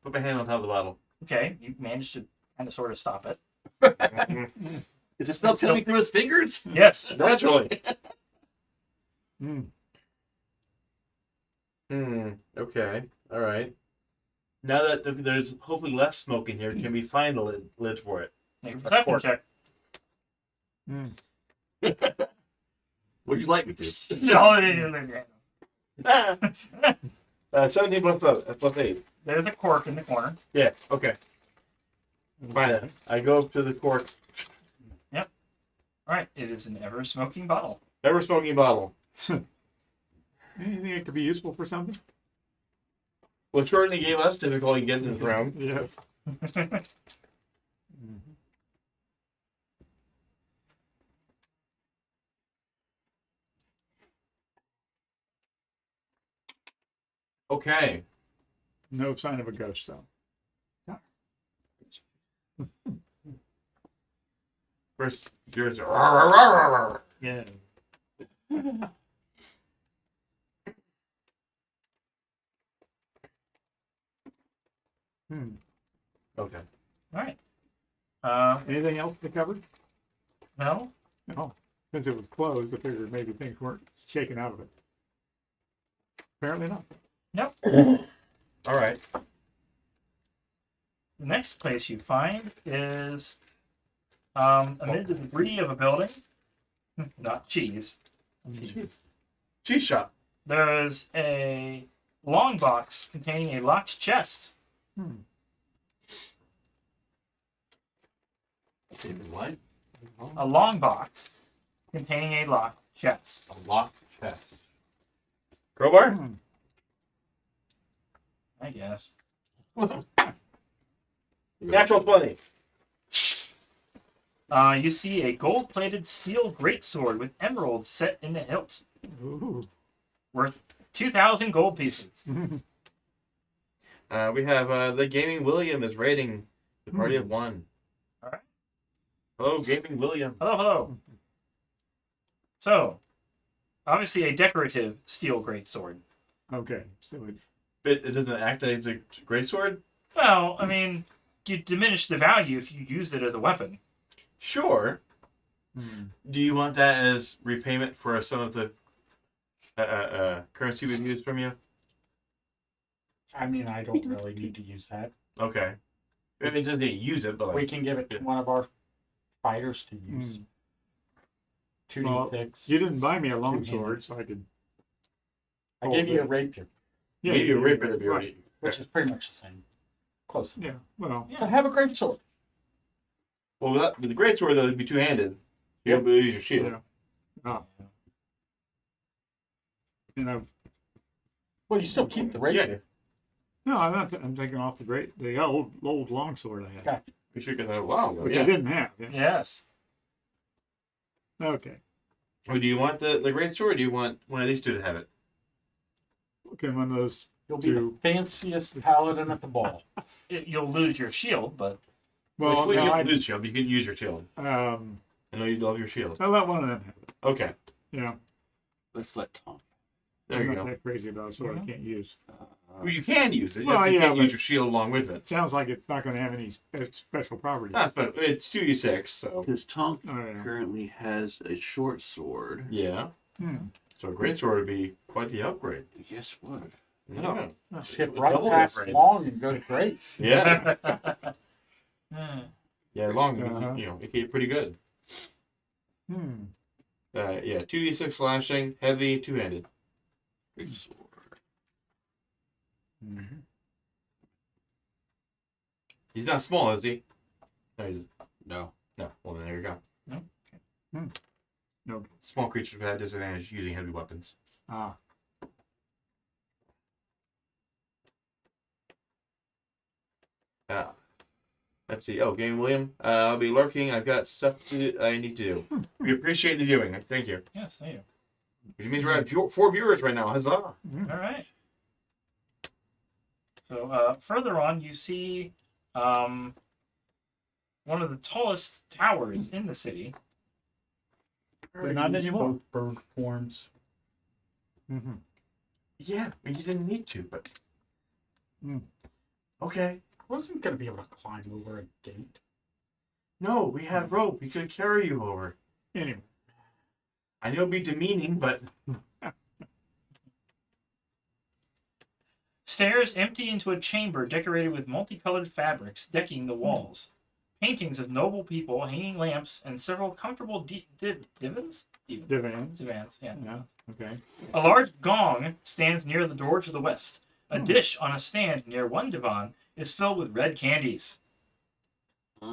Put my hand on top of the bottle. Okay. You managed to kind of sort of stop it. Is it still coming through his fingers? Yes. Naturally. Hmm. Okay. All right. Now that there's hopefully less smoke in here, can we find a lid for it? Make a perception check. Hmm. Would you like me to? No, 17 plus 8. There's a cork in the corner. Yeah. Okay. Fine. I go up to the cork. All right, it is an ever-smoking bottle. Ever smoking bottle. Anything that could be useful for something? Well, Shortly gave us difficulty getting in this room. Yes. Okay. No sign of a ghost, though. First, yours are. Yeah. Okay. All right. Anything else to cover? No. No. Since it was closed, I figured maybe things weren't shaken out of it. Apparently not. Nope. All right. The next place you find is amid the debris of a building. Not cheese. Cheese shop. There's a long box containing a locked chest. What? A long box containing a locked chest. A locked chest. Crowbar? I guess. Natural 20. You see a gold-plated steel greatsword with emeralds set in the hilt, Ooh. worth 2,000 gold pieces. We have the Gaming William is raiding the party of one. All right. Hello, Gaming William. Hello, hello. So, obviously a decorative steel greatsword. Okay. So It doesn't act as a greatsword? Well, I mean, you diminish the value if you used it as a weapon. Sure. Do you want that as repayment for some of the currency we've used from you? I mean, I don't really need to use that. Okay. I mean, it doesn't use it, but like, We can give it to one of our fighters to use. 2d6. you didn't buy me a longsword, so I could. I gave you a rapier, maybe a rapier to be right. which is pretty much the same. Close. Yeah. Well. But have a great sword. Well, with the greatsword, though, it'd be two-handed. You'll be able to use your shield. Yeah. Oh. You know. Well, you still keep the rapier. No, I'm not. I'm taking off the old longsword I had, Gotcha. We should get that. Wow. which Yeah. I didn't have. Yeah. Yes. Okay. Oh, do you want the greatsword, or do you want one of these two to have it? Okay, one of those. You'll be the fanciest paladin at the ball. You'll lose your shield, but Well, you no, don't lose shield. You can use your shield. I I know you love your shield. let one of them have it. Okay. Yeah. Let's let Tom. There I'm you not go. that crazy about a sword I can't use. Well, you can use it. Well, you yeah, can't but- use your shield along with it. Sounds like it's not going to have any special properties. That's but it's 2d6, so Because Tom Oh, yeah. currently has a short sword. yeah. So a greatsword would be quite the upgrade. Guess what? Yeah. Skip right Double past upgrade. long and go to great. Yeah. Hmm. Yeah, long. Uh-huh. You know, it can get pretty good. Hmm. Yeah, 2d6 slashing, heavy, two-handed. Big sword. Mm-hmm. He's not small, is he? No, he's No. no. Well, then there you go. No. Small creatures have disadvantage using heavy weapons. Ah. Let's see. Oh, Game William. I'll be lurking. I've got stuff I need to do. We appreciate the viewing. Thank you. Yes, thank you. Which means we're at 4 viewers right now. Huzzah! All right. So further on, you see one of the tallest towers in the city. But not anymore. Both bird forms. Mm-hmm. Yeah, you didn't need to, but okay. I wasn't going to be able to climb over a gate. No, we had rope. We could carry you over. Anyway. I know it'd be demeaning, but Stairs empty into a chamber decorated with multicolored fabrics decking the walls. Paintings of noble people, hanging lamps, and several comfortable divans? Divans. Divans, yeah. Yeah. Okay. A large gong stands near the door to the west. A dish on a stand near one divan is filled with red candies. You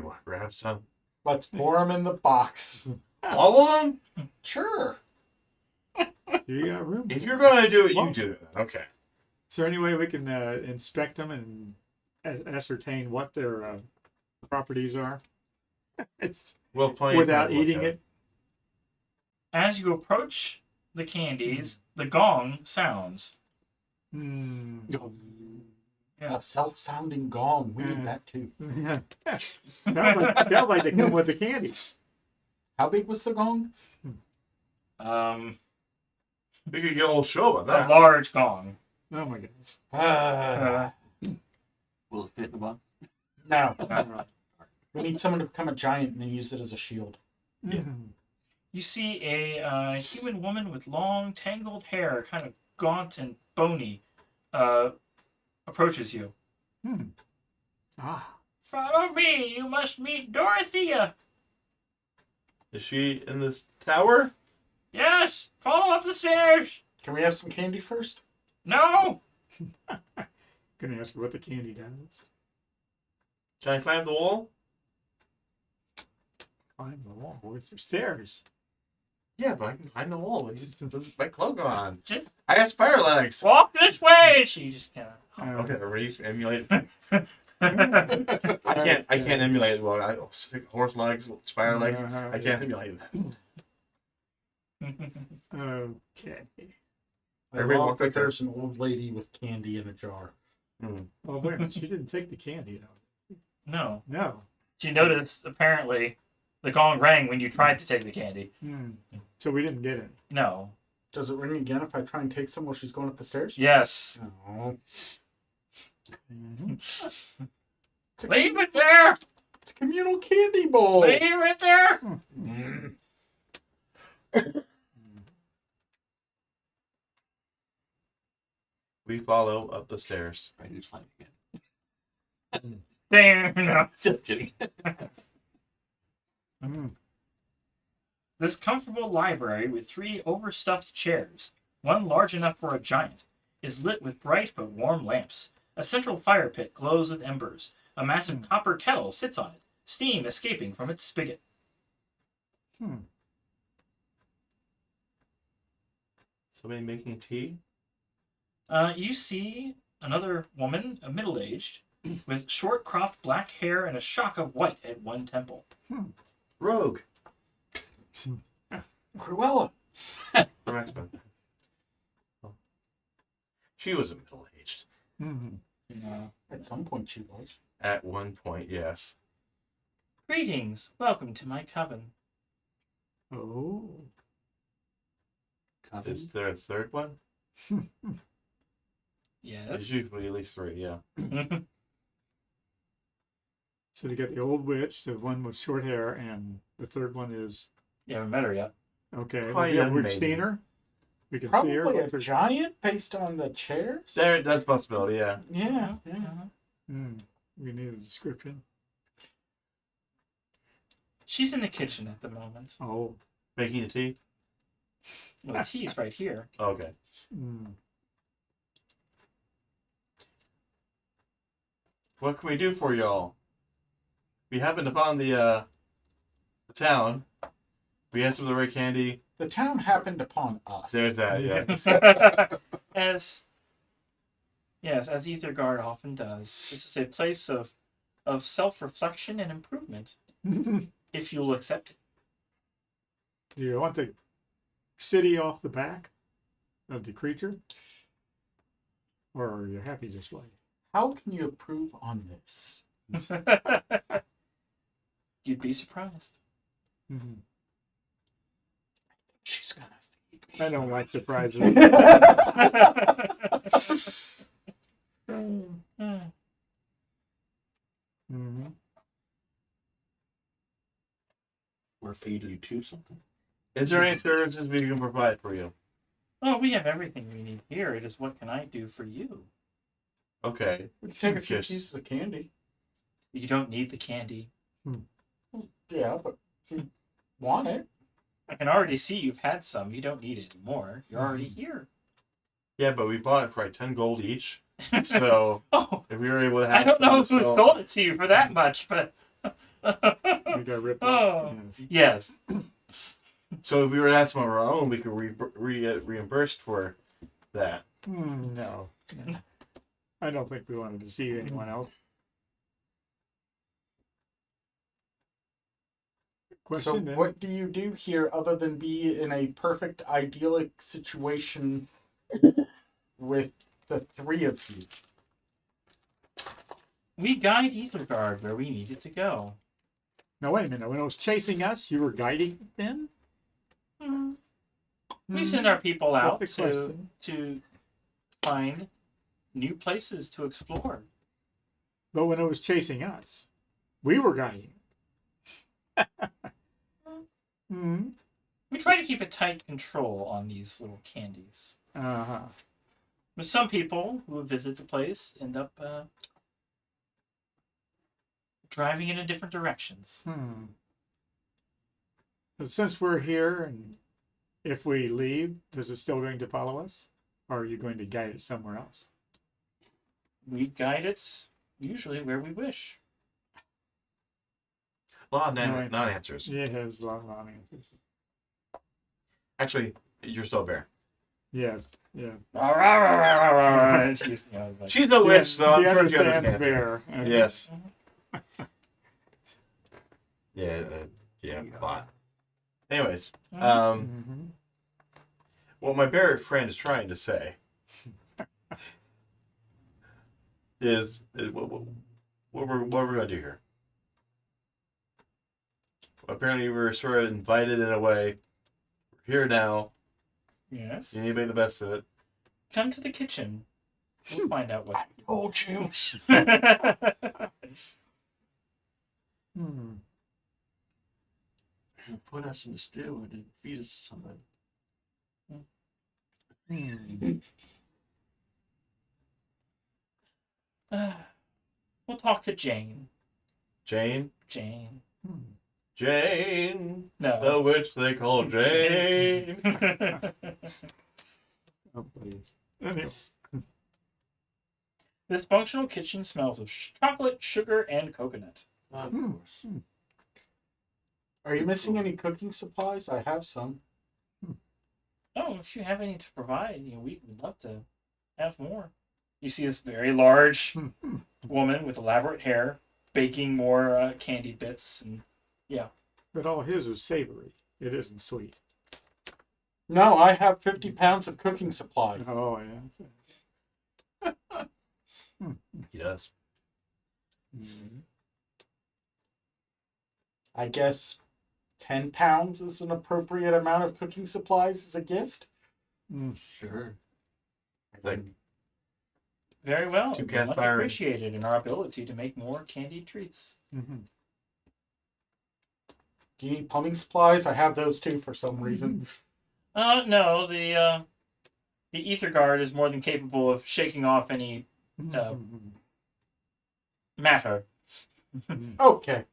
want to grab some? Let's pour them in the box. All of them? Sure. You got room. If you're going to do it, you Well- do it. Okay. Is there any way we can inspect them and ascertain what their properties are? It's Well, plenty of without time to look eating at it. As you approach the candies, the gong sounds. Hmm. Yeah. A self-sounding gong. We need that too. sounds like they come with the candy. How big was the gong? We could get a whole show about A that. large gong. Oh my gosh. Will it fit in the box? No. Uh, We need someone to become a giant and then use it as a shield. Yeah. You see a human woman with long, tangled hair, kind of gaunt and bony, approaches you. Ah. Follow me. You must meet Dorothea. Is she in this tower? Yes. Follow up the stairs. Can we have some candy first? No. Gonna ask her what the candy does. Can I climb the wall? Climb the wall. Where's the stairs? Yeah, but I can climb the wall with my cloak on. Just I got spider legs. walk this way. She just kind Okay, ready to emulate. of. I can't emulate it. Well, horse legs, spider legs. I can't emulate that. Okay. I Everybody love walk that like that. there's an old lady with candy in a jar. Oh, wait a minute. She didn't take the candy out. No. No. She noticed, apparently, the gong rang when you tried to take the candy. So we didn't get it. No. Does it ring again if I try and take some while she's going up the stairs? Yes. No. Leave it there. It's a communal candy bowl. Leave it there. Mm. We follow up the stairs. Right, do slime again. Damn, no. Just kidding. This comfortable library with 3 overstuffed chairs, one large enough for a giant, is lit with bright but warm lamps. A central fire pit glows with embers. A massive copper kettle sits on it, steam escaping from its spigot. Somebody making tea? You see another woman, middle-aged, with short cropped black hair and a shock of white at one temple. Rogue. Cruella. From X-Men. She was middle-aged. At some point she was. At one point, yes. Greetings, welcome to my coven. Oh. Coven? Is there a third one? Yes. There's usually at least 3, yeah. So they got the old witch, the one with short hair, and the third one is You haven't met her yet. okay. Quite Yeah, young, we've maybe. seen her. We can see her. Probably a What's her- giant based on the chairs. That's a possibility, yeah. Yeah. We need a description. She's in the kitchen at the moment. Oh. Making the tea? Well, the tea's right here. Okay. What can we do for y'all? We happened upon the town. We had some of the rare candy. The town happened upon us. There's that, yeah. as Ethergard often does. This is a place of self-reflection and improvement, if you'll accept it. Do you want the city off the back of the creature? Or are you happy this way? How can you approve on this? You'd be surprised. She's gonna feed me. I don't like surprises. Or feed you to something. Is there any services we can provide for you? Oh, we have everything we need here. It is what can I do for you? Okay. We can take a few Just- pieces of candy. You don't need the candy. Yeah, but if you want it. I can already see you've had some. You don't need it anymore. You're already here. Yeah, but we bought it for like 10 gold each. So Oh, if we were able to have I don't know who some to sell- sold it to you for that much, but. We got ripped off. Oh, yes. So if we were to have some of our own, we could get reimbursed for that. No. I don't think we want to deceive anyone else. So Question then? what do you do here other than be in a perfect idyllic situation with the three of you? We guide Etherguard where we needed to go. Now wait a minute. When it was chasing us, you were guiding them? We send our people out Perfect to question. find new places to explore. But when it was chasing us, we were guiding. Mm-hmm. We try to keep a tight control on these little candies. Uh-huh. But some people who visit the place end up driving in different directions. But since we're here, and if we leave, is it still going to follow us? Or are you going to guide it somewhere else? We guide it usually where we wish. A lot of No, non-answers. Yeah, it has a lot of answers. Actually, you're still a bear. Yes, yeah. She's, like, She's a witch, so I'm he sure she understands understands. bear. Yes. Yeah, a lot. Anyways, Mhm. what my bear friend is trying to say is what we're gonna do here. Apparently, we're sort of invited in a way. We're here now. yes. You need to make the best of it. Come to the kitchen. We'll find out what. Told you. Hmm. Put us in the stew and then feed us to somebody. We'll talk to Jane. Jane. Jane. Jane. No. The witch they call Jane. Oh, please. Anyway. This functional kitchen smells of chocolate, sugar, and coconut. Of course. Are you missing any cooking supplies? I have some. Oh, if you have any to provide, we'd love to have more. You see this very large woman with elaborate hair baking more candied bits, and But all his is savory. It isn't sweet. No, I have 50 pounds of cooking supplies. Oh, yeah. He does. I guess 10 pounds is an appropriate amount of cooking supplies as a gift. Sure. It's like very well. Two Much cast iron. appreciated in our ability to make more candied treats. Mm-hmm. Do you need plumbing supplies? I have those too for some reason. No, the ether guard is more than capable of shaking off any matter. Okay.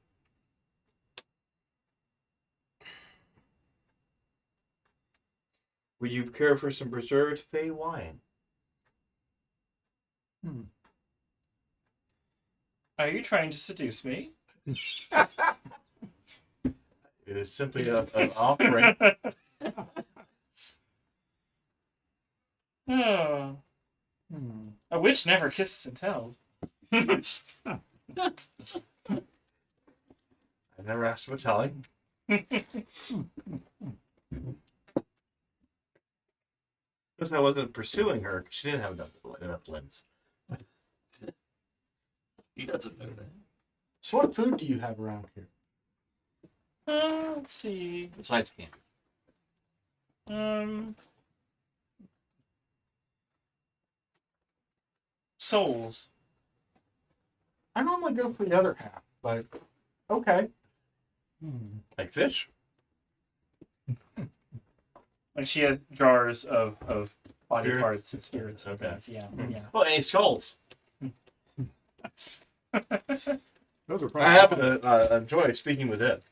would you care for some preserved fey wine? Are you trying to seduce me? It is simply an offering. Oh. A witch never kisses and tells. I never asked for telling. Because I wasn't pursuing her, 'cause she didn't have enough limbs. He doesn't know that. So what food do you have around here? Let's see. Besides candy. Souls. I normally go for the other half, but okay. Like fish? Like she has jars of body Spirits? parts and spirits and Okay. things. Yeah, yeah. Well, any skulls? Those are I probably. happen to enjoy speaking with it.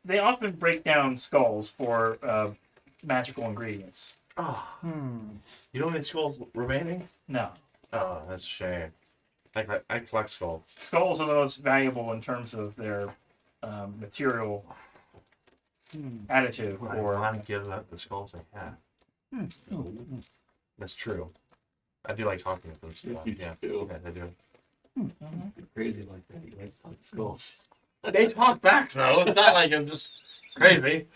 They often break down skulls for magical ingredients. Oh, Hmm. you know any skulls remaining? No. Oh, that's a shame. I collect skulls. Skulls are the most valuable in terms of their material additive. I Or want to give up the skulls I have. That's true. I do like talking with them. So, yeah, do. yeah, I do. Mhm. You're crazy like that. You like to talk skulls. They talk back though. It's not like I'm just crazy.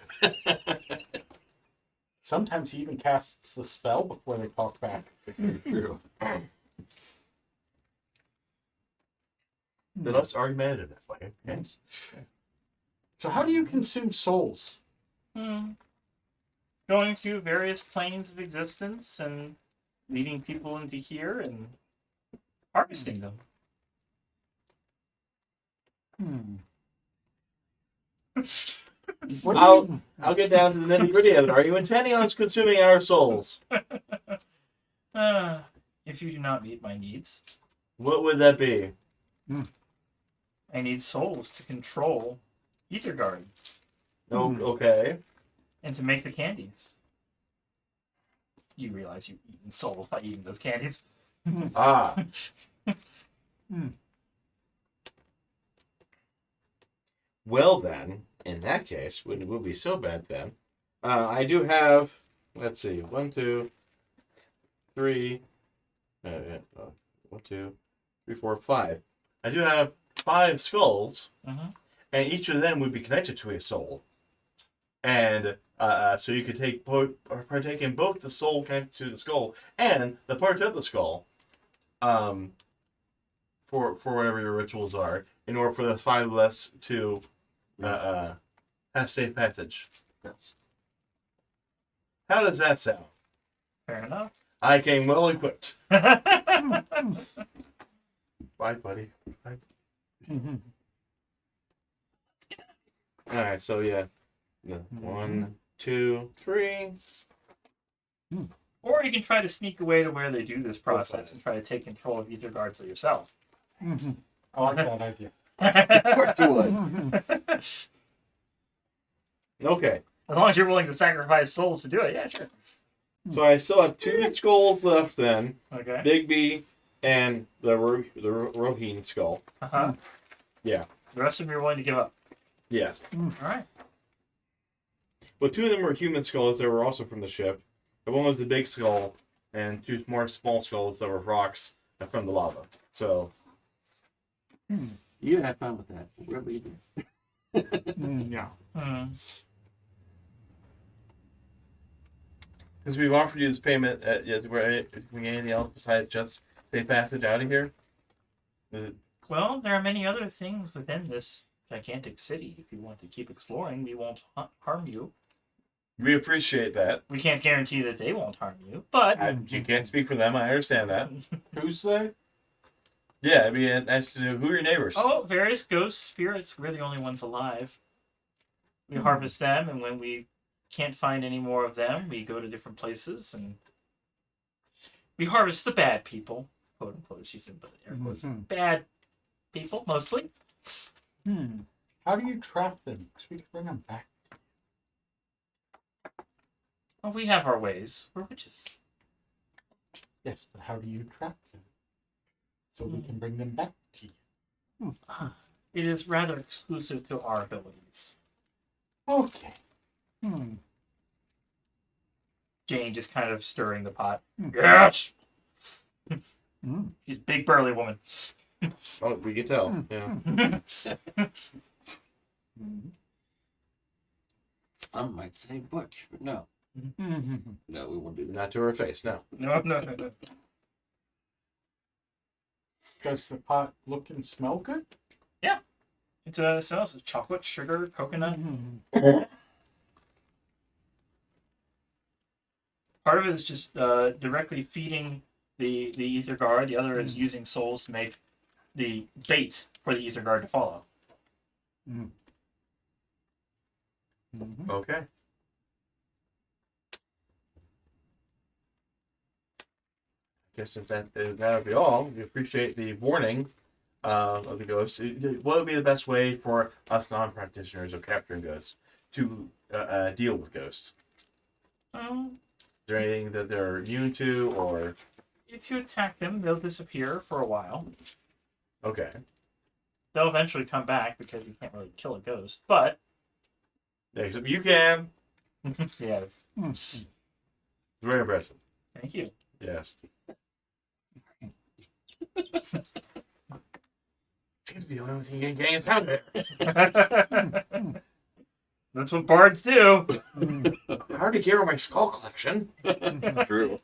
Sometimes he even casts the spell before they talk back. True. The less argumentative that way. Yes. So how do you consume souls? Going through various planes of existence and leading people into here and harvesting them. What do I'll get down to the nitty gritty of it. Are you intending on consuming our souls? If you do not meet my needs, What would that be? I need souls to control Etherguard Oh, okay. and to make the candies. You realize you've eaten souls by eating those candies. Ah. Well then, in that case, it would be so bad then. I do have, let's see, 1, 2, 3, 1, 2, 3, 4, 5. I do have 5 skulls, and each of them would be connected to a soul. And so you could partake in both the soul connected to the skull and the parts of the skull, for whatever your rituals are, in order for the 5 of us to have safe passage. Yes. How does that sound? Fair enough. I came well equipped. Bye, buddy. Bye. Alright, so yeah. 1, 2, 3. Or you can try to sneak away to where they do this process and try to take control of Etherguard for yourself. I like that idea. Of course you would. Okay. As long as you're willing to sacrifice souls to do it, yeah, sure. So I still have 2 skulls left then. Okay. Big B and the Rohini skull. Uh-huh. Yeah. The rest of them you're willing to give up. Yes. Alright. But 2 of them were human skulls that were also from the ship. The one was the big skull, and 2 more small skulls that were rocks from the lava. So. You have fun with that. Whatever you do. Yeah. Because we've offered you this payment, is there anything else besides just safe passage out of here? Well, there are many other things within this gigantic city. If you want to keep exploring, we won't harm you. We appreciate that. We can't guarantee that they won't harm you, but You can't speak for them, I understand that. Who's they? Yeah, I mean, as to who are your neighbors? oh, various ghosts, spirits, we're the only ones alive. We harvest them, and when we can't find any more of them, we go to different places and we harvest the bad people, quote unquote. She's in air quotes. Bad people, mostly. How do you trap them? Because we can bring them back. Well, we have our ways. We're witches. Yes, but how do you trap them? So we can bring them back to you. It is rather exclusive to our abilities. Okay. Jane just kind of stirring the pot. Yes! She's a big burly woman. Oh, we can tell. Yeah. Some might say butch, but no. No, we won't do that. Not to her face, no. No. Does the pot look and smell good? It smells of chocolate, sugar, coconut. Part of it is just directly feeding the ether guard. The other is using souls to make the bait for the ether guard to follow. Okay. Guess if that would be all, we appreciate the warning of the ghosts. What would be the best way for us non-practitioners of capturing ghosts to deal with ghosts? Is there anything that they're immune to, or If you attack them, they'll disappear for a while. Okay. They'll eventually come back because you can't really kill a ghost. But Yeah, except you can. yes, It's very impressive. thank you. Yes. Seems to be the only thing in games out there. That's what bards do. I already gave her my skull collection. True.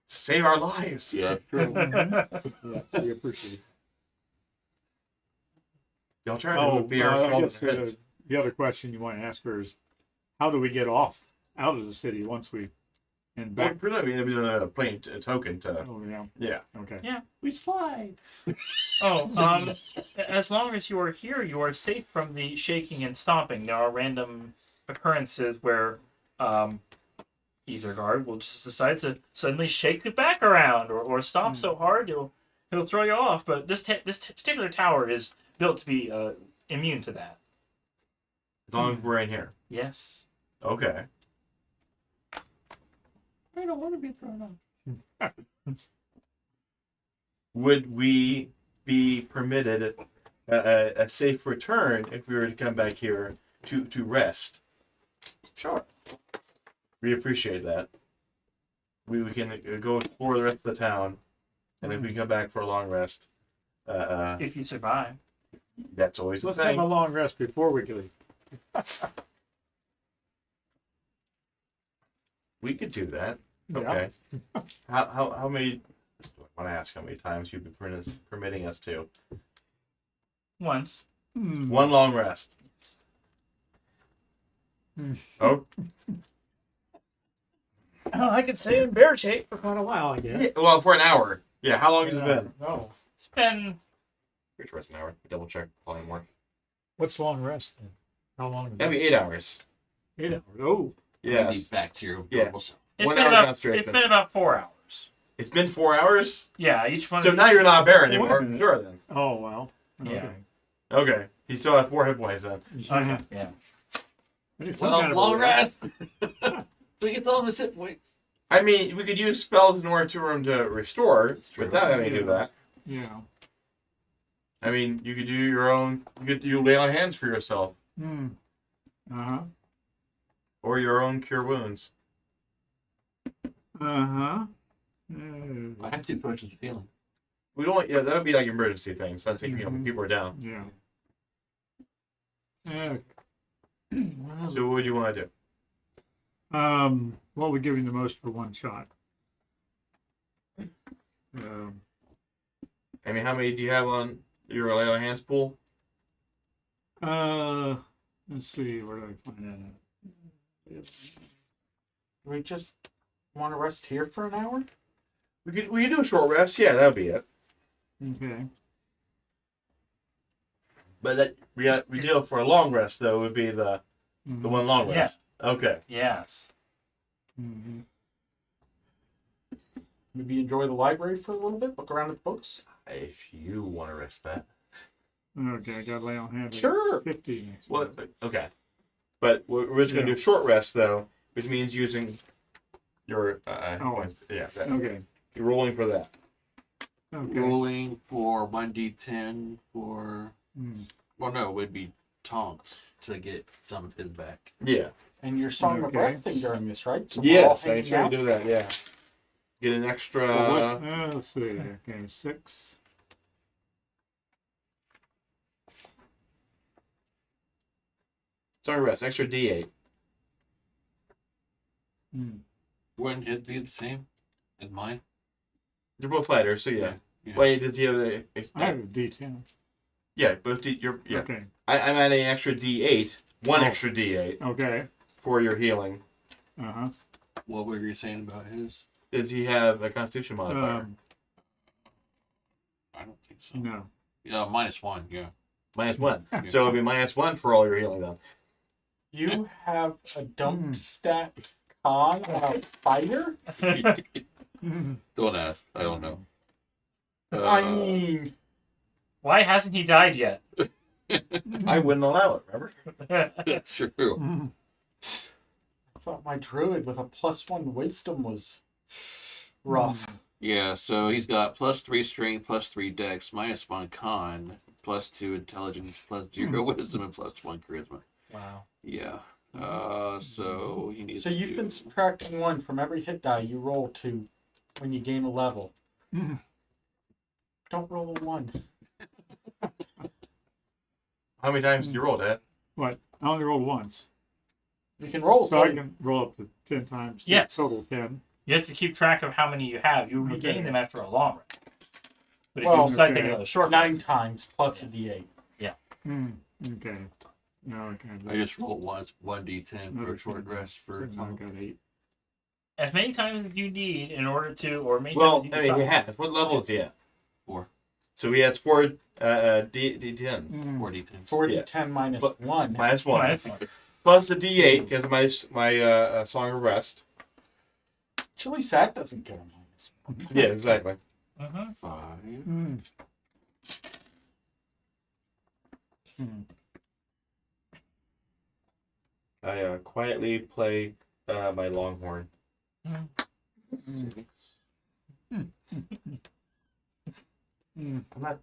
Save our lives. Yeah, true. Yes, we appreciate it. The alternative would be our I skull guess heads. the other question you want to ask her is, how do we get out of the city once we and Well, back? pretty much a plain token to. Oh yeah. Yeah. Okay. Yeah. We slide. Oh, as long as you are here, you are safe from the shaking and stomping. There are random occurrences where either guard will just decide to suddenly shake the back around or stomp so hard he'll throw you off. But this particular tower is built to be immune to that. As long as we're in here. Yes. Okay. I don't want to be thrown off. Would we be permitted a safe return if we were to come back here to rest? Sure. We appreciate that. We can go explore the rest of the town, and if we come back for a long rest, If you survive. that's always the Let's have thing. a long rest before we leave. We could do that. Yeah. Okay. How many? I want to ask how many times you've been permitting us to Once. one long rest. Oh, Oh, I could stay in bear shape for quite a while, I guess. yeah, well, for an hour. Yeah. How long has it been? Oh, It's been Pretty sure it's an hour. Double check. Probably more. what's long rest then? How long is That'd that? be 8 hours. 8 hours. Oh, Yes. Back to your Yeah. normal self. it's 1 been hour about concentration. it's been about 4 hours. It's been 4 hours. Yeah, each one. So of now you're not a bear anymore. minute. Sure then. oh well. Yeah. Okay. Okay. You still have 4 hit points then. Okay. Yeah. It's some Well, kind of long a- rest. So he gets all the hit points. I mean, we could use spells in order to restore true. without having to do that. Yeah. I mean, you could do your own. You could do lay on hands for yourself, Hmm. Uh-huh. or your own cure wounds. Uh-huh. I have 2 potions of healing. We don't. Yeah, that would be like emergency things. That's if Mhm. people are down. Yeah. Okay. So what would you want to do? What would give you the most for one shot? I mean, how many do you have on your lay on hands pool? Let's see, where do I find that at? We just want to rest here for an hour? We could do a short rest. Yeah, that'd be it. Okay. But that we deal for a long rest though would be the one long Yeah. rest. Okay. Yes. Mm-hmm. Maybe enjoy the library for a little bit, look around at the books? If you want to rest that. Okay, I got to lay on hands. at Sure. 50 next. Well, okay. But we're just going to do a short rest, though, which means using your points. Yeah, that. Okay. You're rolling for that. Okay. Rolling for 1d10 for. Mm. Well, no, it would be taunts to get some of his back. Yeah. And you're song of Okay. resting during this, right? So we're all Yes, I hanging try to out? do that, yeah. Get an extra... Well, Let's see. Okay, 6. sorry, rest. Extra D8. Mm. Wouldn't his be the same as mine? You're both fighters, so yeah. Yeah. Wait, does he have a... I have a D10. yeah, both you're... Yeah. Okay. I'm adding an extra D8. One Oh. extra D8 Okay. for your healing. Uh-huh. What were you saying about his? Does he have a Constitution modifier? I don't think so. No. Yeah, -1. Yeah. -1. So it'd be -1 for all your healing then. You have a dump stat con on a fighter? Don't ask. I don't know. I mean, Why hasn't he died yet? I wouldn't allow it, remember? That's true. I thought my druid with a +1 wisdom was Rough. Yeah, so he's got +3 strength, +3 dex, -1 con, +2 intelligence, +0 wisdom, and +1 charisma. Wow. Yeah. So he needs So to you've do... been subtracting 1 from every hit die you roll to when you gain a level. Mhm. Don't roll a 1. How many times did you roll, Dad? What? I only rolled once. You can roll So I 30. can roll up to 10 times. Yes. Total 10. You have to keep track of how many you have. You regain Okay. them after a long rest. But if Well, you decide to okay. take another short 9 rest, times plus a d8. Okay. No, I can't do I just rolled 1d10 for a short rest for... I got 8. as many times as you need in order to, or many Well, times I as mean, you he has. What level is he at? 4. So he has 4 D10s. 4d10. 40, Yeah. 10 minus But- 1. Minus 1. Minus one. Plus a D8 because of my Song of Rest. Chili Sack doesn't get a minus 1. Yeah, exactly. Mhm. 5. Mm. Mm. I quietly play my Longhorn. Mhm. 6. Mm. I'm not.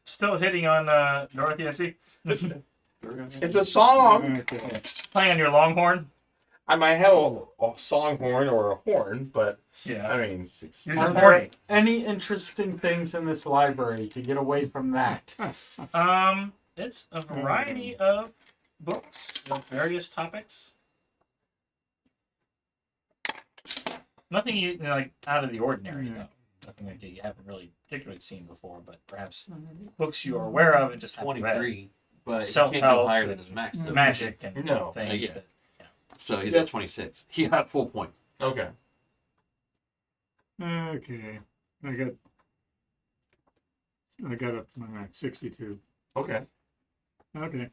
Still hitting on Dorothy, I see. It's a song. Okay. Playing on your longhorn. I might have a songhorn or a horn, but Yeah. I mean, You're Are just there horny. any interesting things in this library to get away from that? It's a variety of books with various topics. Nothing like out of the ordinary though. Nothing like you haven't really particularly seen before, but perhaps books you are aware of and just haven't read. 23. But he Self-help can't go higher than his max, though. Magic and No. things. Yeah. That, So he's Yep. at 26. He got full point. okay. Okay. I got up to my max 62. Okay. Okay.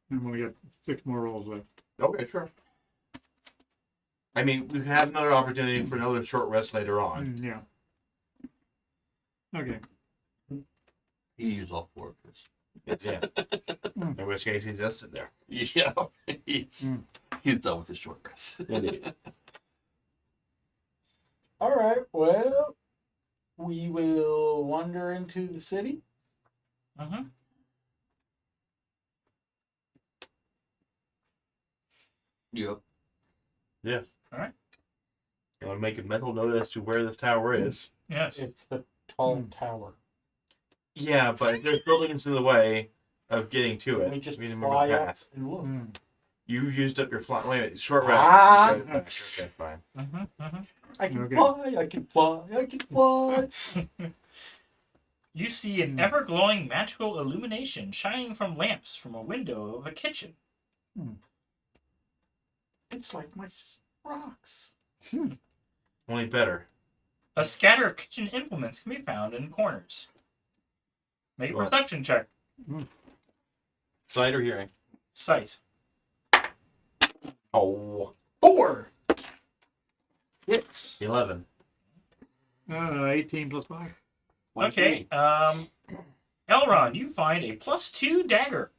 And we got 6 more rolls left. Okay, sure. I mean, we can have another opportunity for another short rest later on. Yeah. Okay. He used all 4 of his. It's yeah. In which case, he's just sitting there. Yeah. He's done with his short rest. Indeed. All right, well, we will wander into the city. mm-hmm. Yep. Yes. All right. You want to make a mental note as to where this tower is. Yes. It's the tall tower. Yeah, but there's buildings in the way of getting to it. We just need to fly remember the up path. and look. You used up your flight. Wait a minute. Short rest. Ah. Okay, fine. I can Okay. fly, I can fly, I can fly. You see an ever-glowing magical illumination shining from lamps from a window of a kitchen. It's like my rocks. Only better. A scatter of kitchen implements can be found in corners. Make a Well. perception check. Sight or hearing? Sight. Oh. 4. 6. 11. 18 plus 5. Okay. Elrond, you find a +2 dagger.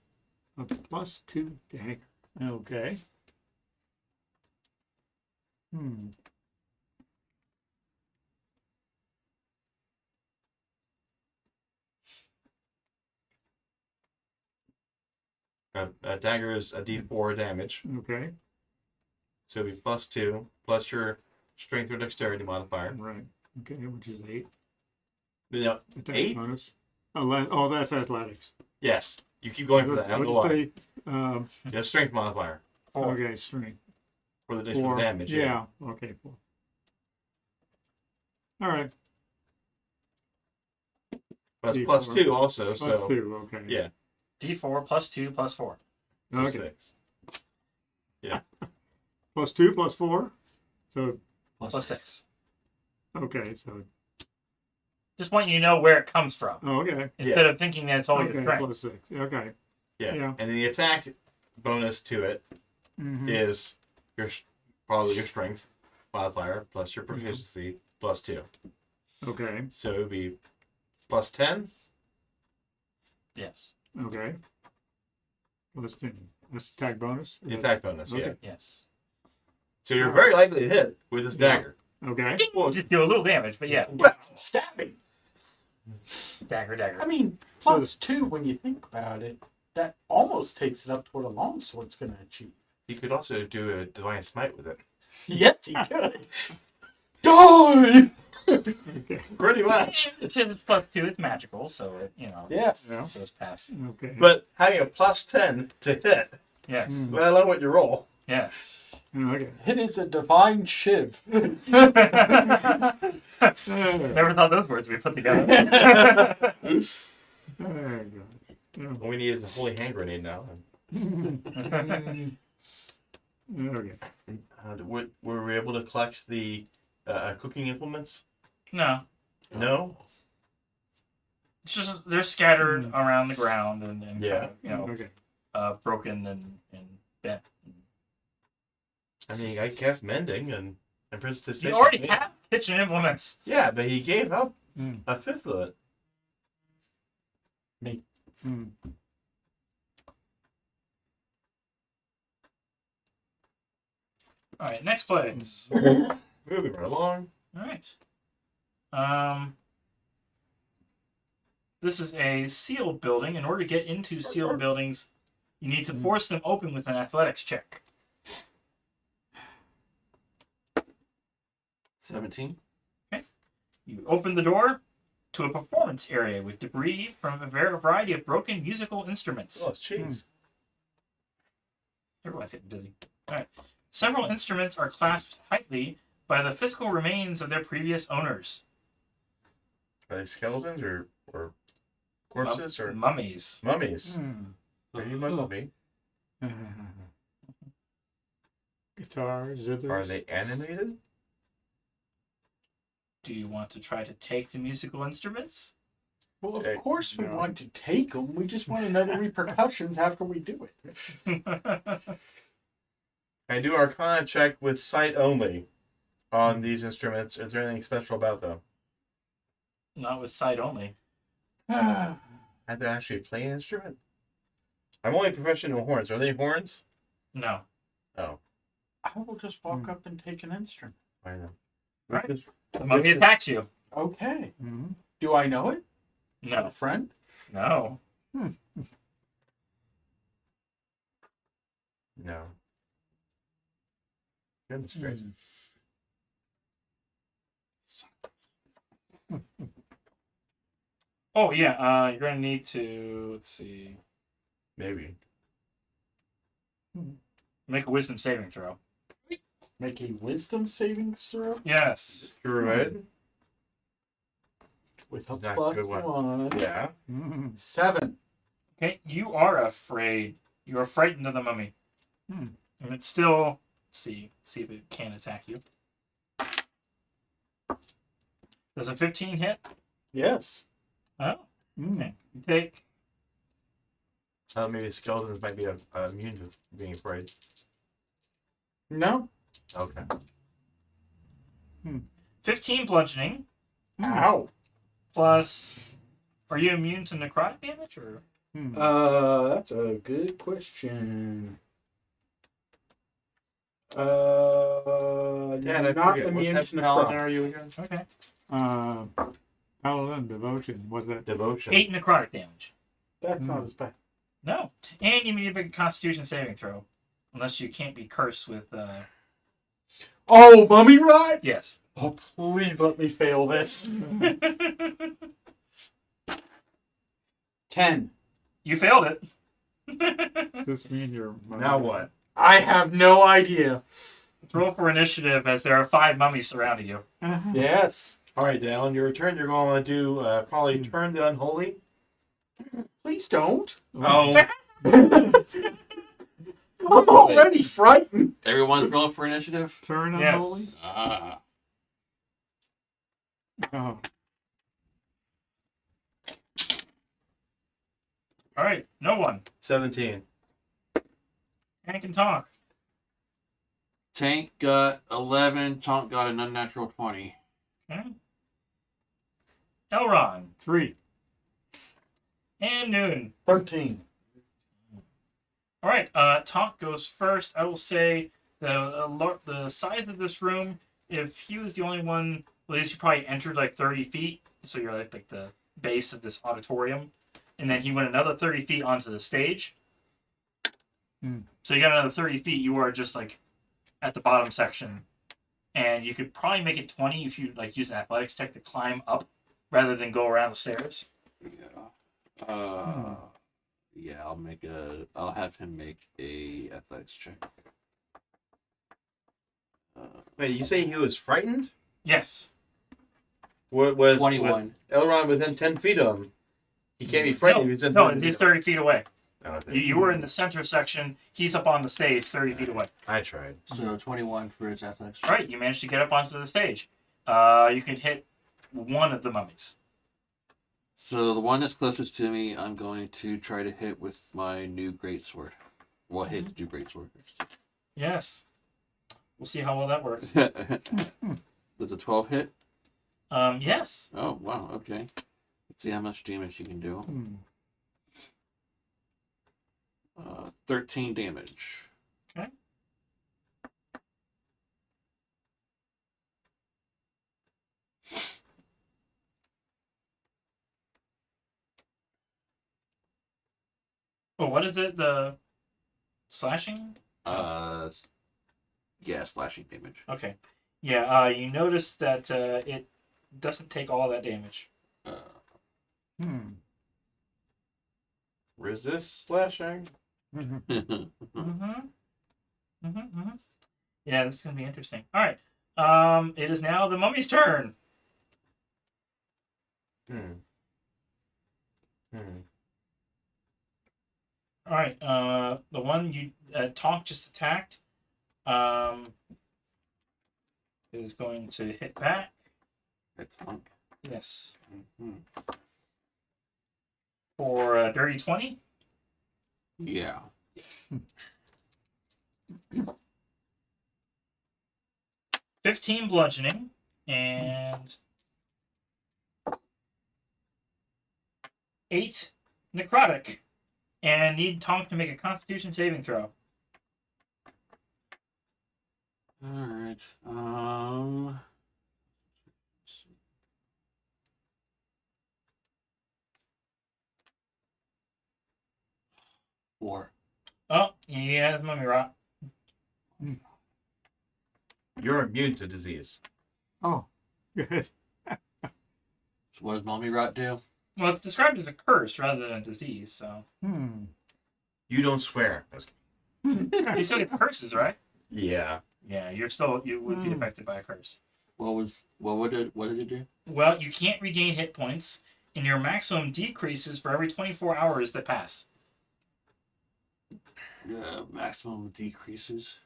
A +2 dagger. Okay. A dagger is a D4 damage. Okay. So it'd be +2 plus your strength or dexterity modifier. Right. Okay, which is 8. No, Attack 8? bonus. Oh, that's athletics. Yes. You keep going for that. I don't know why. Say, Just strength modifier 4. okay, strength. for the additional 4. damage. Yeah. Okay, 4. All right. But it's D4. +2 also. Plus So 2. Okay. yeah. D4 +2 +4. So Okay. 6. +2 +4. So +6. okay. So Just want you to know where it comes from. okay. Instead of thinking that it's all your Okay. strength. +6. Okay. Yeah. Yeah. And the attack bonus to it is probably your strength modifier plus your proficiency +2. Okay. So it would be +10. Yes. Okay. +10. That's attack bonus. The attack bonus. Yeah. Okay. Yes. So you're very likely to hit with this Yeah. dagger. Okay. Well, Just do a little damage, but yeah. Get some stabbing. Dagger. I mean, +2 when you think about it. That almost takes it up to what a longsword's going to achieve. he could also do a divine smite with it. Yes, he could. Die! Okay. Pretty much. It's just +2, it's magical, so it, Yes. Yeah. goes past. Okay. But having a +10 to hit, Yes. Mm. let alone what you roll. Yes. Okay. It is a divine shiv. Never thought those words would be put together. Oh, God. Oh, All we need is a holy hand grenade now. okay. Were we able to collect the cooking implements? No. No? It's just they're scattered around the ground and Yeah. Okay. broken and bent. I mean, I guess mending and Princess You already have kitchen implements. Yeah, but he gave up Mm. a fifth of it. Mm. All right, next place. Moving right along. All right. This is a sealed building. In order to get into sealed buildings, you need to force them open with an athletics check. 17. You open the door to a performance area with debris from a variety of broken musical instruments. Oh, it's cheese. Everyone's getting dizzy. All right. Several instruments are clasped tightly by the physical remains of their previous owners. Are they skeletons or corpses or Mummies. mummies? Mm. Are you my mummy? Guitar, zithers. Are they animated? Do you want to try to take the musical instruments? Well, of Okay, course we no. want to take them. We just want to know the repercussions after we do it. I do Arcana check with sight only on these instruments. Is there anything special about them? Not with sight only. I have to actually play an instrument? I'm only professional horns. Are they horns? No. Oh, I will just walk up and take an instrument. I know. Right. The mummy attacks you. Okay. Mhm. Do I know it? Is it No. a friend? No. No. Goodness gracious. Oh yeah. You're gonna need to let's see. Maybe. Make a wisdom saving throw. Make a wisdom savings throw Yes. Druid. with a Is that a plus good one? 1. Yeah. Mhm. 7. Okay. You are afraid. You are frightened of the mummy. Hmm. And it's still see if it can attack you. Does a 15 hit? Yes. Oh. Mm. Okay. You take Maybe skeletons might be immune to being afraid. No. Okay. 15 bludgeoning Ow. plus. Are you immune to necrotic damage or? Mm. That's a good question. Dad, I not forget, what immune type to of paladin necrotic. are you again? Okay. Paladin devotion. Was that? Devotion. 8 necrotic damage. That's not as bad. No. And you need a big Constitution saving throw, unless you can't be cursed with. Oh, mummy ride? Yes. Oh, please let me fail this. 10. You failed it. This mean your Now what? I have no idea. Roll for initiative as there are 5 mummies surrounding you. Uh-huh. Yes. All right, Dan. On your return, you're going to do probably turn the unholy. Please don't. Oh. I'm already frightened. Everyone's rolling for initiative? Turn on Yes. Ah. holy. Oh. All right. No one. 17. Hank can talk. Tank got 11. Tonk got an unnatural 20. Okay. Elron 3. and Noon. 13. All right. Tonk goes first. I will say the size of this room if he was the only one, at least you probably entered like 30 feet, so you're at like the base of this auditorium, and then he went another 30 feet onto the stage. So you got another 30 feet. You are just like at the bottom section, and you could probably make it 20 if you like use an athletics check to climb up rather than go around the stairs. Yeah. Yeah, I'll have him make a athletics check. Wait, you say he was frightened? Yes. What was 21. Was Elrond within 10 feet of him? He can't be frightened if he's in 10 feet he's of him. 30 feet away. Oh, okay. You were in the center section. He's up on the stage 30 feet away. I tried. So 21 for his athletics check. All right, you managed to get up onto the stage. You could hit one of the mummies. So the one that's closest to me, I'm going to try to hit with my new greatsword. Well, hit the new greatsword first. Yes. We'll see how well that works. Does a 12 hit? Yes. Oh, wow, okay. Let's see how much damage you can do. 13 damage. Okay. Oh, what is it? The slashing? Yeah, slashing damage. Okay. Yeah, you notice that it doesn't take all that damage. Resist slashing? Yeah, this is going to be interesting. All right. It is now the mummy's turn. All right. The one you Tonk just attacked is going to hit back. That's Tonk. Yes. Mhm. For a dirty 20. Yeah. 15 bludgeoning and 8 necrotic. And need Tonk to make a Constitution saving throw. Alright. 4. Oh, he has mummy rot. You're immune to disease. Oh, good. So what does Mommy Rot do? Well, it's described as a curse rather than a disease, so. You don't swear. You still get the curses, right? Yeah. Yeah, you would be affected by a curse. What did it do? Well, you can't regain hit points, and your maximum decreases for every 24 hours that pass. Maximum decreases.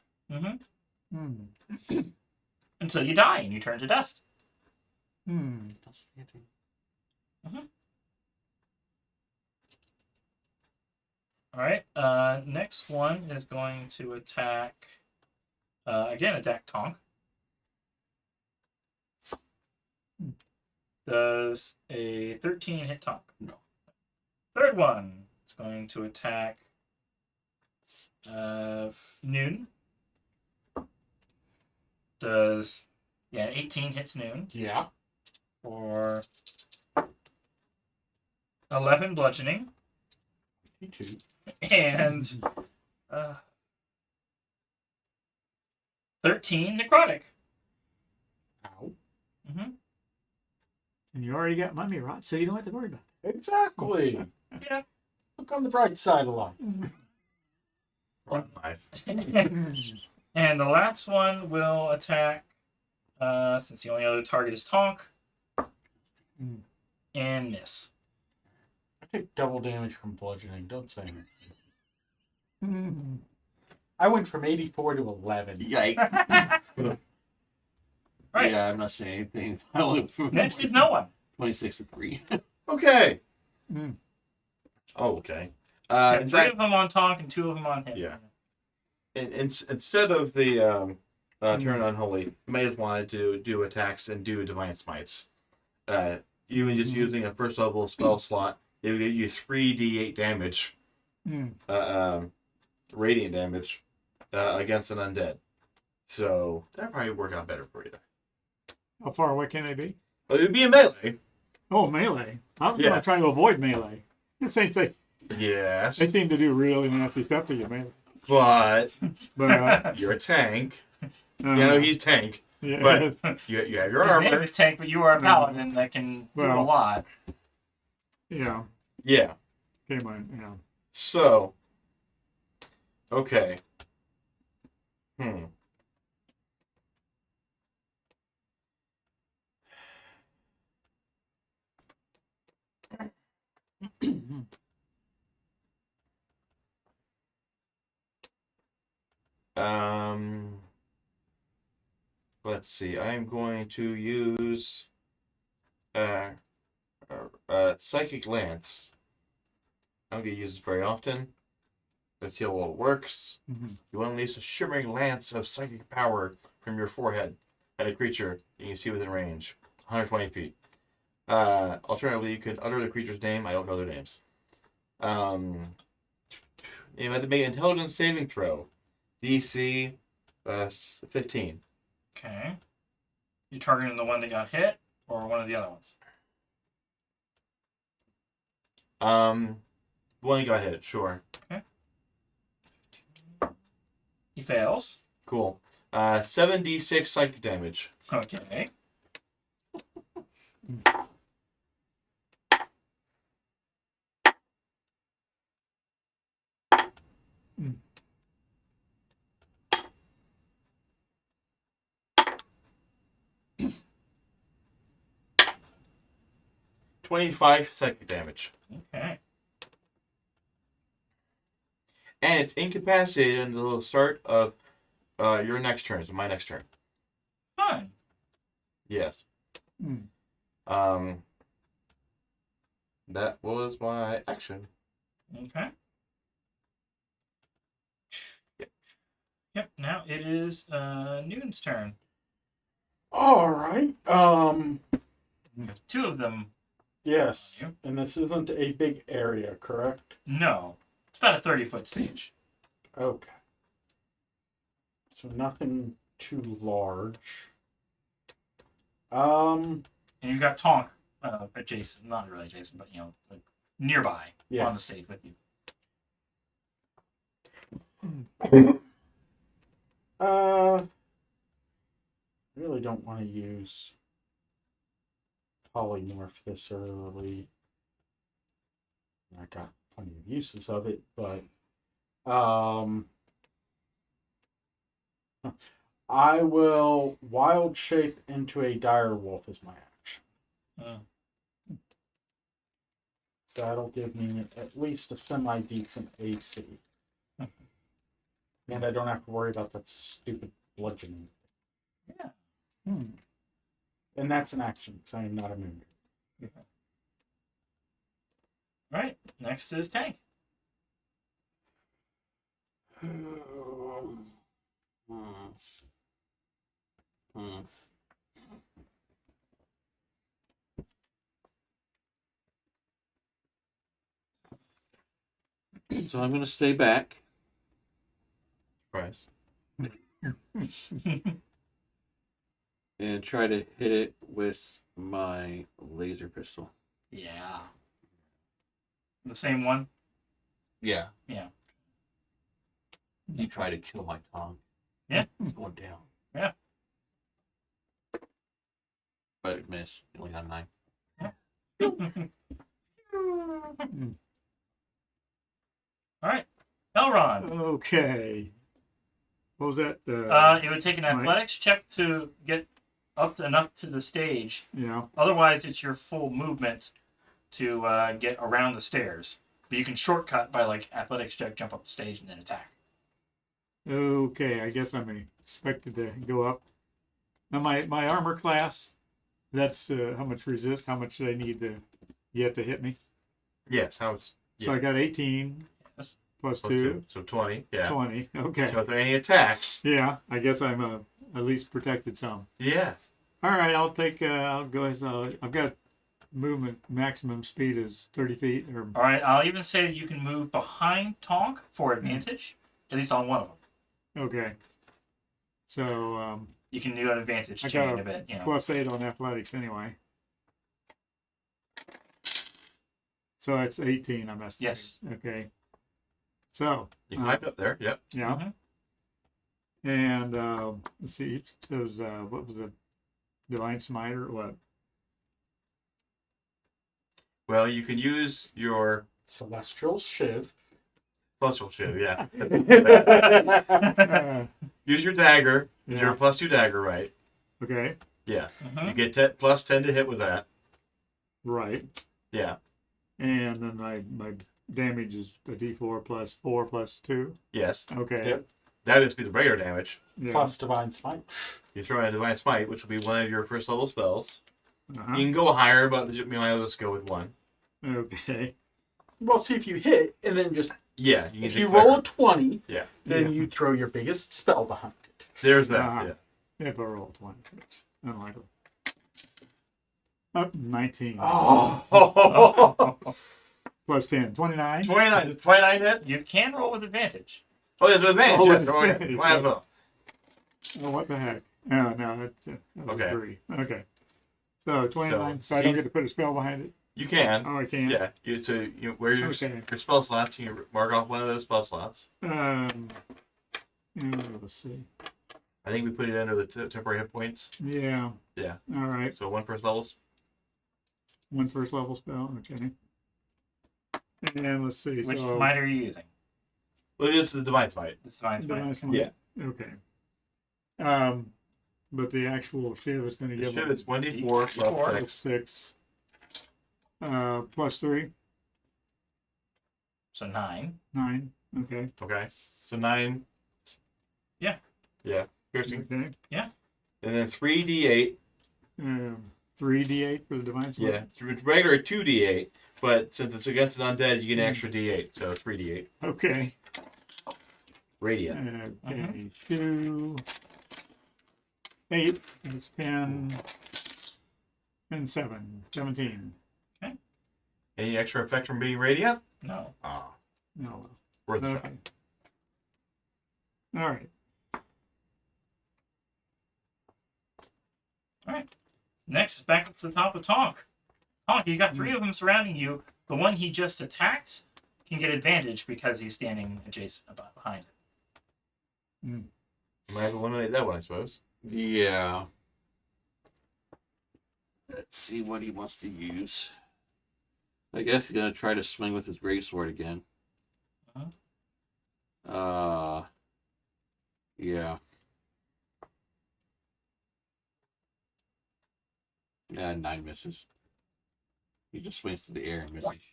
Until you die and you turn to dust. That's All right. Next one is going to attack. Again, attack Tonk. Does a 13 hit Tonk? No. Third one is going to attack Noon. Does 18 hits Noon Yeah. for 11 bludgeoning Me too. and 13 necrotic. Ow. And you already got mummy rot, so you don't have to worry about Exactly. Yeah. Look on the bright side of life. Rotten life. that. And the last one will attack, since the only other target is Tonk, and miss. I take double damage from bludgeoning. Don't say anything. I went from 84 to 11. Yikes. Right. Yeah, I'm not saying anything. I only went from Next is no one. 26 to 3. Okay. Oh, okay. In 3 fact, of them on Tonk and 2 of them on him. Yeah. Instead of the turn unholy, you may have wanted to do attacks and do divine smites. Even just using a first level spell slot, it would get you 3d8 damage, radiant damage, against an undead. So that probably work out better for you. How far away can they be? Well, it would be a melee. Oh, melee. I'm Yeah. gonna try to avoid melee. This ain't say Yes. they seem to do really nasty stuff to you, melee. But But you're a tank. You know he's tank. yeah, But you have your His name armor. is Tank, but you are a paladin that can do a Well. lot. yeah. Yeah. Came on. Yeah. So. Okay. Um. Let's see. I'm going to use Psychic Lance. I don't get to use it very often. Let's see how well it works. Mhm. You want to release a shimmering lance of psychic power from your forehead at a creature you can see within range, 120 feet. Alternatively, you can utter the creature's name. I don't know their names. You have to make an intelligence saving throw. DC 15. Okay. You targeting the one that got hit or one of the other ones? One got hit, sure. He fails. Cool. 7d6 psychic damage. Okay. Mm. $25 psychic damage. Okay. And it's incapacitated until the start of your next turn, so my next turn. Fine. Yes. Mm. That was my action. Okay. Yep. Now it is Newton's turn. All right. We have two of them. Yes. And this isn't a big area, correct? No. It's about a 30-foot stage. Okay. So nothing too large. And you've got Tonk adjacent, not really adjacent, but like nearby on the Yes. stage with you. Really don't want to use polymorph this early. I got plenty of uses of it, but I will wild shape into a dire wolf as my action. So that'll give me at least a semi-decent AC. And I don't have to worry about that stupid bludgeoning. Yeah. Hmm. And that's an action, because I am not immune. All right. Next is Tank. So I'm going to stay back. Surprise. And try to hit it with my laser pistol. Yeah. The same one? Yeah. Yeah. You try to kill my tongue. Yeah. It's going down. Yeah. But it missed. You only got 9. All right. Elron. Okay. What was that? It would take an right. athletics check to get up enough to the stage. Yeah. Otherwise, it's your full movement to get around the stairs. But you can shortcut by like athletics check, jump up the stage, and then attack. Okay. I guess I'm expected to go up. Now my armor class. That's how much resist. How much do I need to get to hit me? Yes, how it's So I got 18 Yes. plus plus 2, 2, so 20. Yeah. 20. Okay. So if there are any attacks, Yeah. I guess I'm at least protected some. yes. All right. I'll take. I'll go as. I've got movement maximum speed is 30 feet or. All right. I'll even say that you can move behind Tonk for advantage, at least on one of them. Okay. So you can do an advantage I chain got of it. You know. +8 on athletics anyway. So that's 18. I'm estimating. Yes. Okay. So You climbed up there. Yep. yeah, Mhm. and let's see. It says what was it? Divine Smite or what? Well, you can use your Celestial Shiv. celestial shiv. Yeah. Uh, Use your dagger. Yeah. Your +2 dagger, right? okay. Yeah. Mhm. You get +10 to hit with that. Right. Yeah. And then my damage is a D4 +4 +2. Yes. Okay. Yep. That is be the regular damage. Yeah. Plus Divine Smite. You throw in a Divine Smite, which will be one of your first level spells. Uh-huh. You can go higher, but you might just go with one. Okay. Well, see if you hit, and then just Yeah. You can if take you clever. roll a 20, Yeah. then Yeah. you throw your biggest spell behind it. There's that. Uh-huh. Yeah. If I roll 20, it's unlikely. Up 19. Oh. +10. 29. 29. Does 29 hit? You can roll with advantage. Oh, there's advantage. Oh, Yes. with Oh, yeah. advantage. Might as well. Oh, what the heck? Oh, no, that's that was Okay. a 3. Okay. So 29. So, I do don't you- get to put a spell behind it? You can. Oh, I can. Yeah. Where your Okay. spell slots, you can mark off one of those spell slots. Let's see. I think we put it under the temporary hit points. Yeah. Yeah. All right. So 1 first levels. One first level spell. Okay. And let's see. Which so might are you using? Well, it is the Divine Smite. This Divine Smite. Divine Smite. Yeah. Okay. But the actual shiv is going to The give shiv them is 1d4 D4. plus 6. 6. +3. So 9. 9. Okay. Okay. So 9. Yeah. Yeah. Piercing. Okay. And then 3d8. 3d8 for the divine smite. Yeah. It's regular 2d8, but since it's against an undead, you get an extra d8. So 3d8. Okay. Radiant. Okay. 2. 8. That's 10. And 7. 17. Any extra effect from being radiant? No. Ah, No. worth a Okay. shot. All right. Next, back up to the top of Tonk. Tonk, you got 3 of them surrounding you. The one he just attacked can get advantage because he's standing adjacent behind it. Might have eliminated that one, I suppose. Yeah. Let's see what he wants to use. I guess he's gonna try to swing with his greatsword again. Yeah. Yeah, 9 misses. He just swings to the air and misses.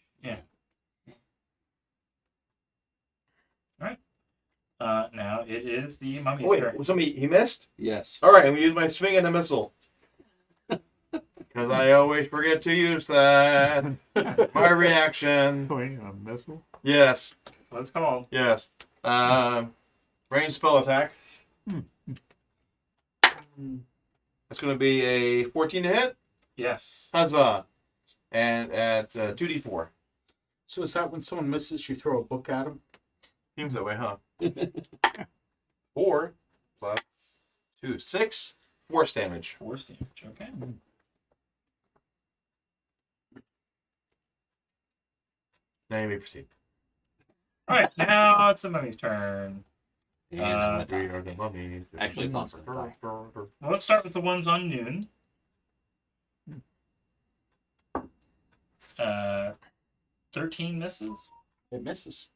Now it is the mummy. Oh, wait, turn. he missed? Yes. All right, I'm gonna use my swing and a missile. Because I always forget to use that. My reaction. Going a missile. Yes. That's what it's called. Yes. Range spell attack. That's going to be a 14 to hit. Yes. Huzzah. And at 2d4. So is that when someone misses, you throw a book at them? Seems that way, huh? 4 plus 2. 6 force damage. Force damage. Okay. Now you may proceed. All right. Now it's the mummy's turn. And We are the mummies. Actually, it's also Well, let's start with the ones on noon. 13 misses. It misses.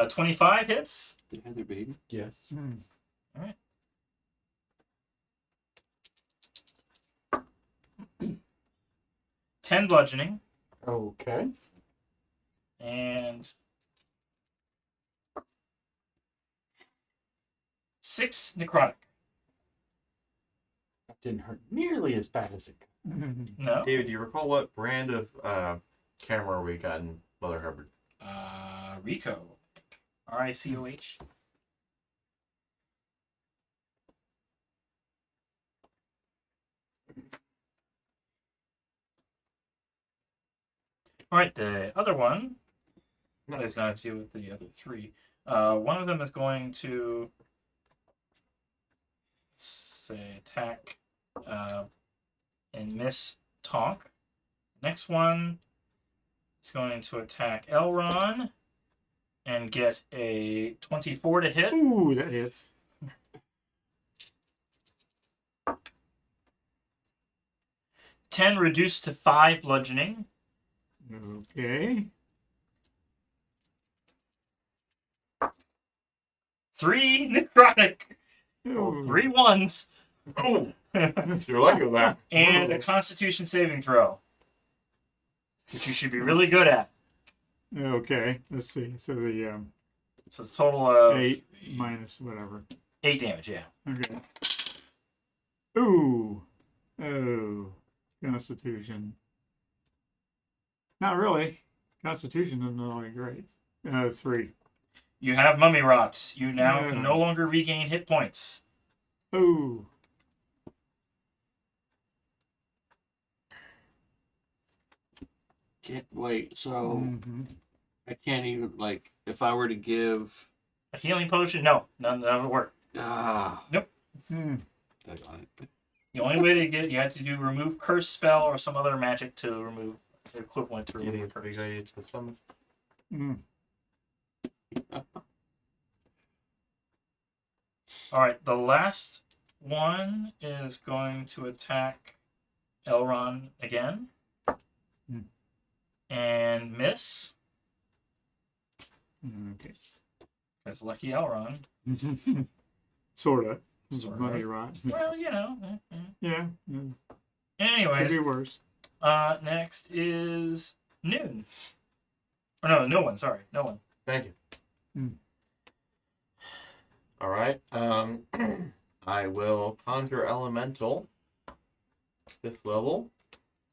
25 hits. the other baby. Yes. 10 bludgeoning. Okay. And 6 necrotic. That didn't hurt nearly as bad as it could. No. David, do you recall what brand of camera we got in Mother Hubbard? Rico. RICOH. All right, the other one is not deal with the other 3. One of them is going to say attack and miss Tonk. Next one is going to attack Elron and get a 24 to hit. Ooh, that hits. Ten reduced to 5 bludgeoning. Okay. 3 necrotic. Ooh. 3 ones. Oh, you're lucky with that. And a Constitution saving throw, which you should be really good at. Okay, let's see. So the So it's a total of 8 minus whatever. 8 damage, yeah. Okay. Ooh. Oh. Constitution. Not really. Constitution isn't really great. 3. You have mummy rot. You now can Yeah. no longer regain hit points. Ooh. Can't wait. So Mhm. I can't even like if I were to give. A healing potion? No, none of it work. Ah. Hmm. Daggone it. The only way to get it, you had to do remove curse spell or some other magic to remove the equivalent to You remove need curse. anxiety to the stomach. Mm. All right, the last one is going to attack Elron again and miss. Okay. That's lucky Elron. Sorta. Sorta. Money rot. Well, you know. Yeah. Could Anyways, be worse. next is Noon. Or no, no one. Sorry, no one. Thank you. Hmm. All right. I will conjure elemental. 5th level.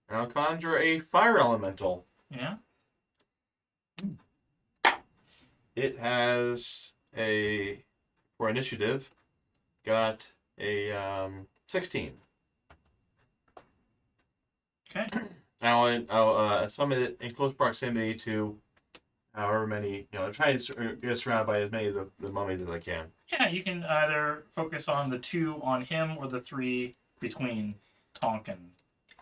And I'll conjure a fire elemental. Yeah. It has a, for initiative, got a 16. Okay. I'll summon it in close proximity to however many, I'm trying to get surrounded by as many of the mummies as I can. Yeah, you can either focus on the 2 on him or the 3 between Tonk and.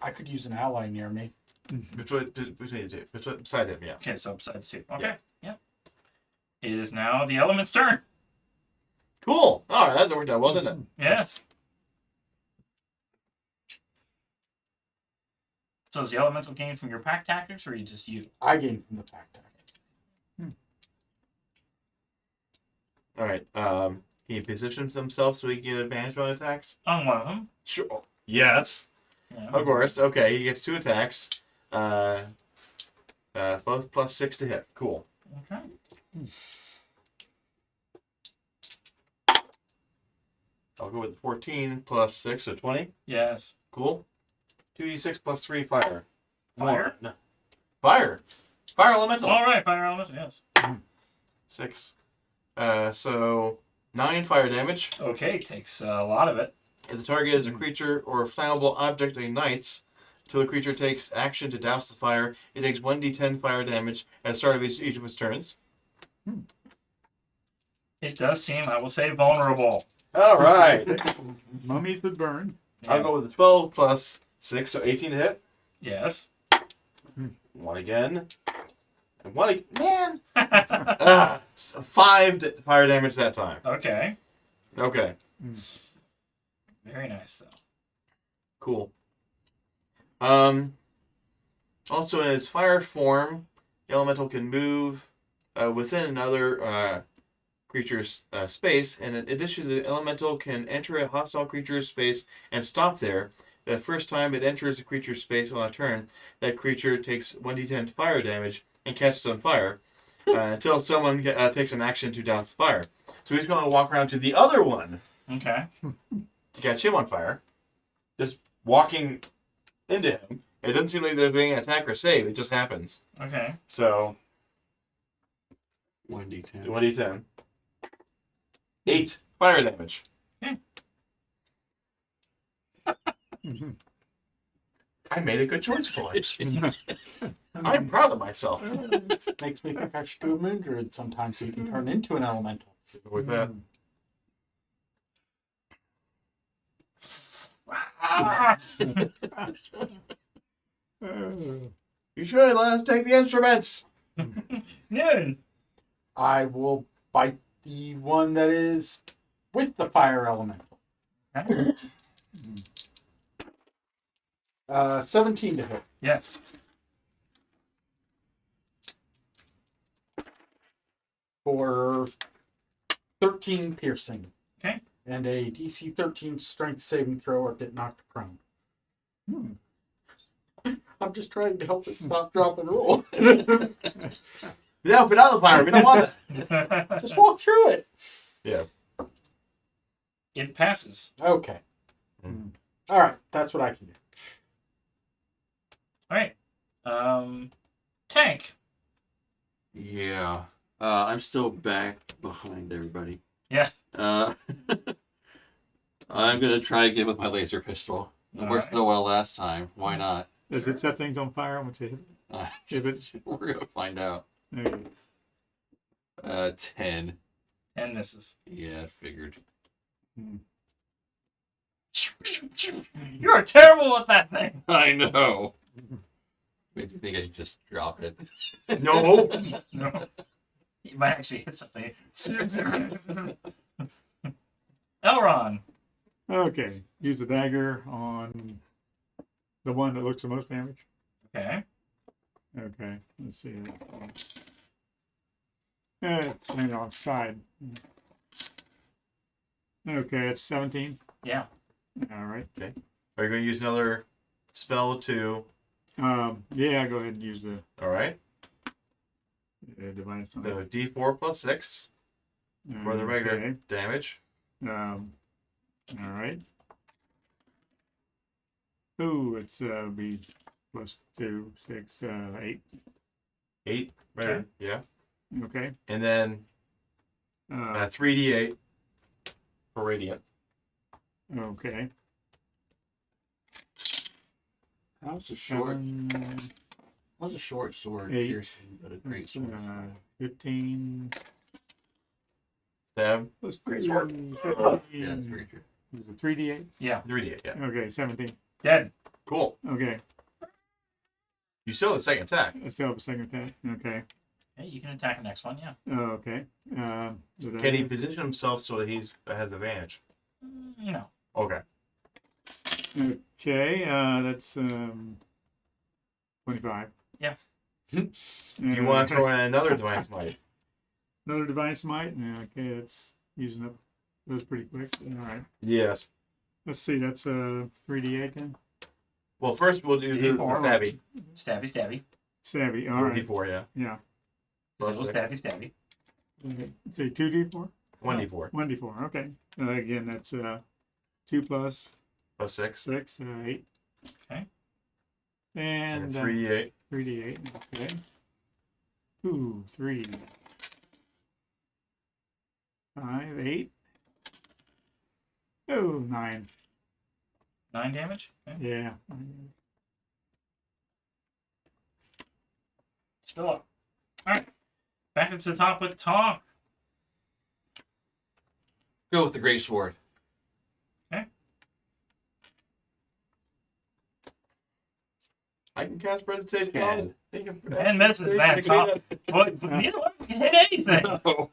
I could use an ally near me. Between the two. Beside him, yeah. Okay, so besides 2. Okay. Yeah. It is now the element's turn. Cool. All right, that worked out well, didn't it? Yes. So is the elemental gain from your pack tactics or just you? I gain from the pack tactic. All right. Can he position himself so he can get advantage on attacks? On one of them. Sure. Yes. Yeah. Of course. Okay, he gets 2 attacks. Both plus 6 to hit. Cool. Okay. I'll go with 14 plus 6, so 20. Yes. Cool. 2d6 plus 3 fire. Fire? 1. Fire. Fire elemental. All right, fire elemental. Yes. 6. So 9 fire damage. Okay, takes a lot of it. If the target is a creature or a flammable object that ignites, until the creature takes action to douse the fire, it takes 1d10 fire damage at the start of each of its turns. It does seem, I will say, vulnerable. All right. Mummies would burn. I'll go with a 12 plus 6, so 18 to hit. Yes. 1 again. And 1 again. Man! 5 fire damage that time. Okay. Okay. Very nice, though. Cool. Also, in its fire form, the elemental can move within another creature's space, and in addition, the elemental can enter a hostile creature's space and stop there. The first time it enters a creature's space on a turn, that creature takes 1d10 fire damage and catches on fire until someone takes an action to douse the fire. So he's going to walk around to the other one Okay. to catch him on fire. Just walking into him. It doesn't seem like there's being an attack or save. It just happens. Okay. So 1d10. 1d10. 8 fire damage. I made a good choice for it. I'm proud of myself. Makes me think I should do a moon druid sometime so you can turn into an elemental. With that, You should let us take the instruments. Noon. I will bite the one that is with the fire elemental. Okay. 17 to hit. Yes. For 13 piercing. Okay. And a DC 13 strength saving throw or get knocked prone. Hmm. I'm just trying to help it stop, drop, and roll. Yeah, put out the fire. We don't want it. Just walk through it. Yeah. It passes. Okay. Mm. All right, that's what I can do. All right. Tank. Yeah. I'm still back behind everybody. Yeah. I'm gonna try again with my laser pistol. It All worked right. so well last time. Why not? Does it set things on fire once it hits? If it's We're gonna find out. okay. 10. 10 misses. Yeah, I figured. You are terrible at that thing. I know. Made me think I should just drop it. No. No. You might actually hit something. Elron. Okay. Use the dagger on the one that looks the most damage. Okay. Okay. Let's see. It's maybe on its side. Okay, it's 17. Yeah. All right. Are you going to use another spell to? Yeah, go ahead and use the All right. divine. So D4 plus 6 for the regular Okay. damage. All right. Ooh, it's be plus 2, 6, 8. 8. Right. Okay. Yeah. Okay. And then 3d8 for radiant. Okay. How's a short? 7, How's a short sword 8, piercing, but a great sword? 15 Stab. plus 3. Yeah, that's very true. Is it 3d8? Yeah. 3d8. Yeah. Okay, 17. Dead. Cool. Okay, You still have a second attack. I still have a second attack. Okay. Okay, you can attack the next one, yeah. Okay. Did I- Can he position himself so that he has advantage? No. Okay. Okay, that's 25. Yeah. You want to throw in another divine smite? Another divine smite? Yeah, okay, that's using up those pretty quick. All right. Yes. Let's see, that's 3d8 then? Well, first we'll do the D4. stabby. Stabby, stabby. Savvy, all right. D4, yeah. Yeah. Plus Still 6. stabby, stabby. Say 2d4? 1d4. 1d4, okay. Again, that's 2 plus Plus 6. 6, 8. Okay. And 3d8. 3d8, okay. Ooh, 3. 5, 8. Oh, 9. 9 damage? Okay. Yeah. Still up. Alright. Back into the top with Talk. Go with the great sword. I can cast presentation on it. And medicine, man, Talk. But neither one can hit anything. No.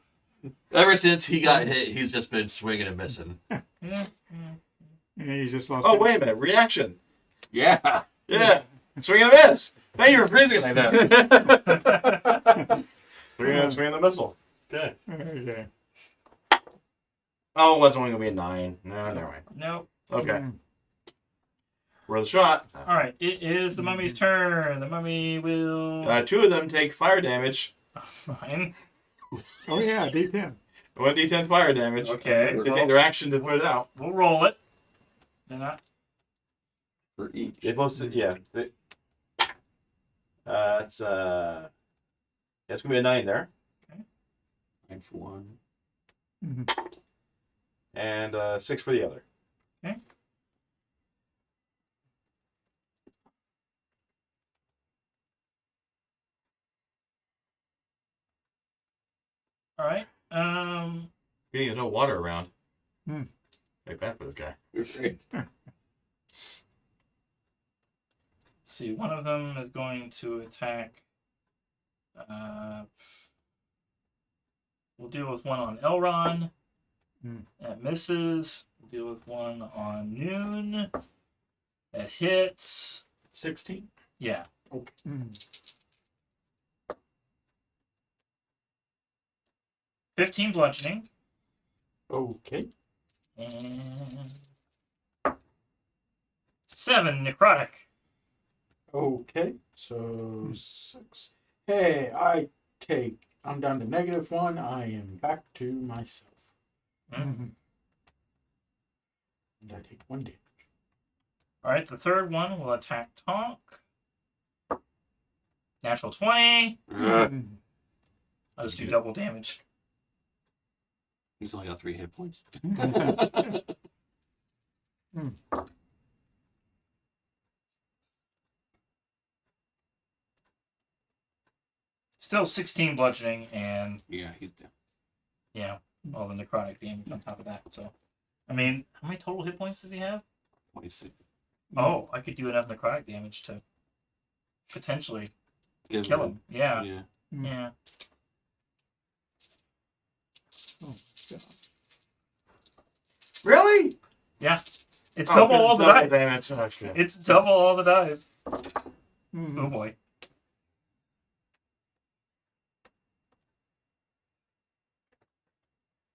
Ever since he got hit, he's just been swinging and missing. Yeah. Yeah, you just lost. Oh, wait a minute. Reaction. Yeah. Yeah. Swing and a miss. Thank you for phrasing it like that. Swing and a missile. Okay. Okay. Oh, it wasn't only going to be a 9. No, never mind. Nope. Okay. Worth a shot. Alright, it is the mummy's turn. The mummy will. 2 of them take fire damage. Fine. Oh yeah, D10. 1d10 fire damage. Okay. They take their action to put it out. We'll roll it. They're not. For each. They both, yeah. It's gonna be a 9 there, 9 for one. and 6 for the other. Okay. All right. There's no water around. Hmm. Like bad for this guy. Great. See, one of them is going to attack. We'll deal with one on Elron. That misses. We'll deal with one on Noon. That hits. 16. Yeah. Okay. 15 bludgeoning. Okay. And 7 necrotic. Okay. So 6. Hey, I'm down to -1. I am back to myself. Mm-hmm. And I take 1 damage. Alright, the third one will attack Tonk. Natural 20. I'll just do double damage. He's only got 3 hit points. Still 16 bludgeoning and Yeah, he's down. yeah, all the necrotic damage on top of that. So, I mean, how many total hit points does he have? 26. Oh, I could do enough necrotic damage to potentially Give kill him. Yeah, Yeah. yeah. Oh, God. Really? Yeah. It's Oh, double all the double dice. damage. Oh, shit. It's double all the dice. Mhm. Oh boy.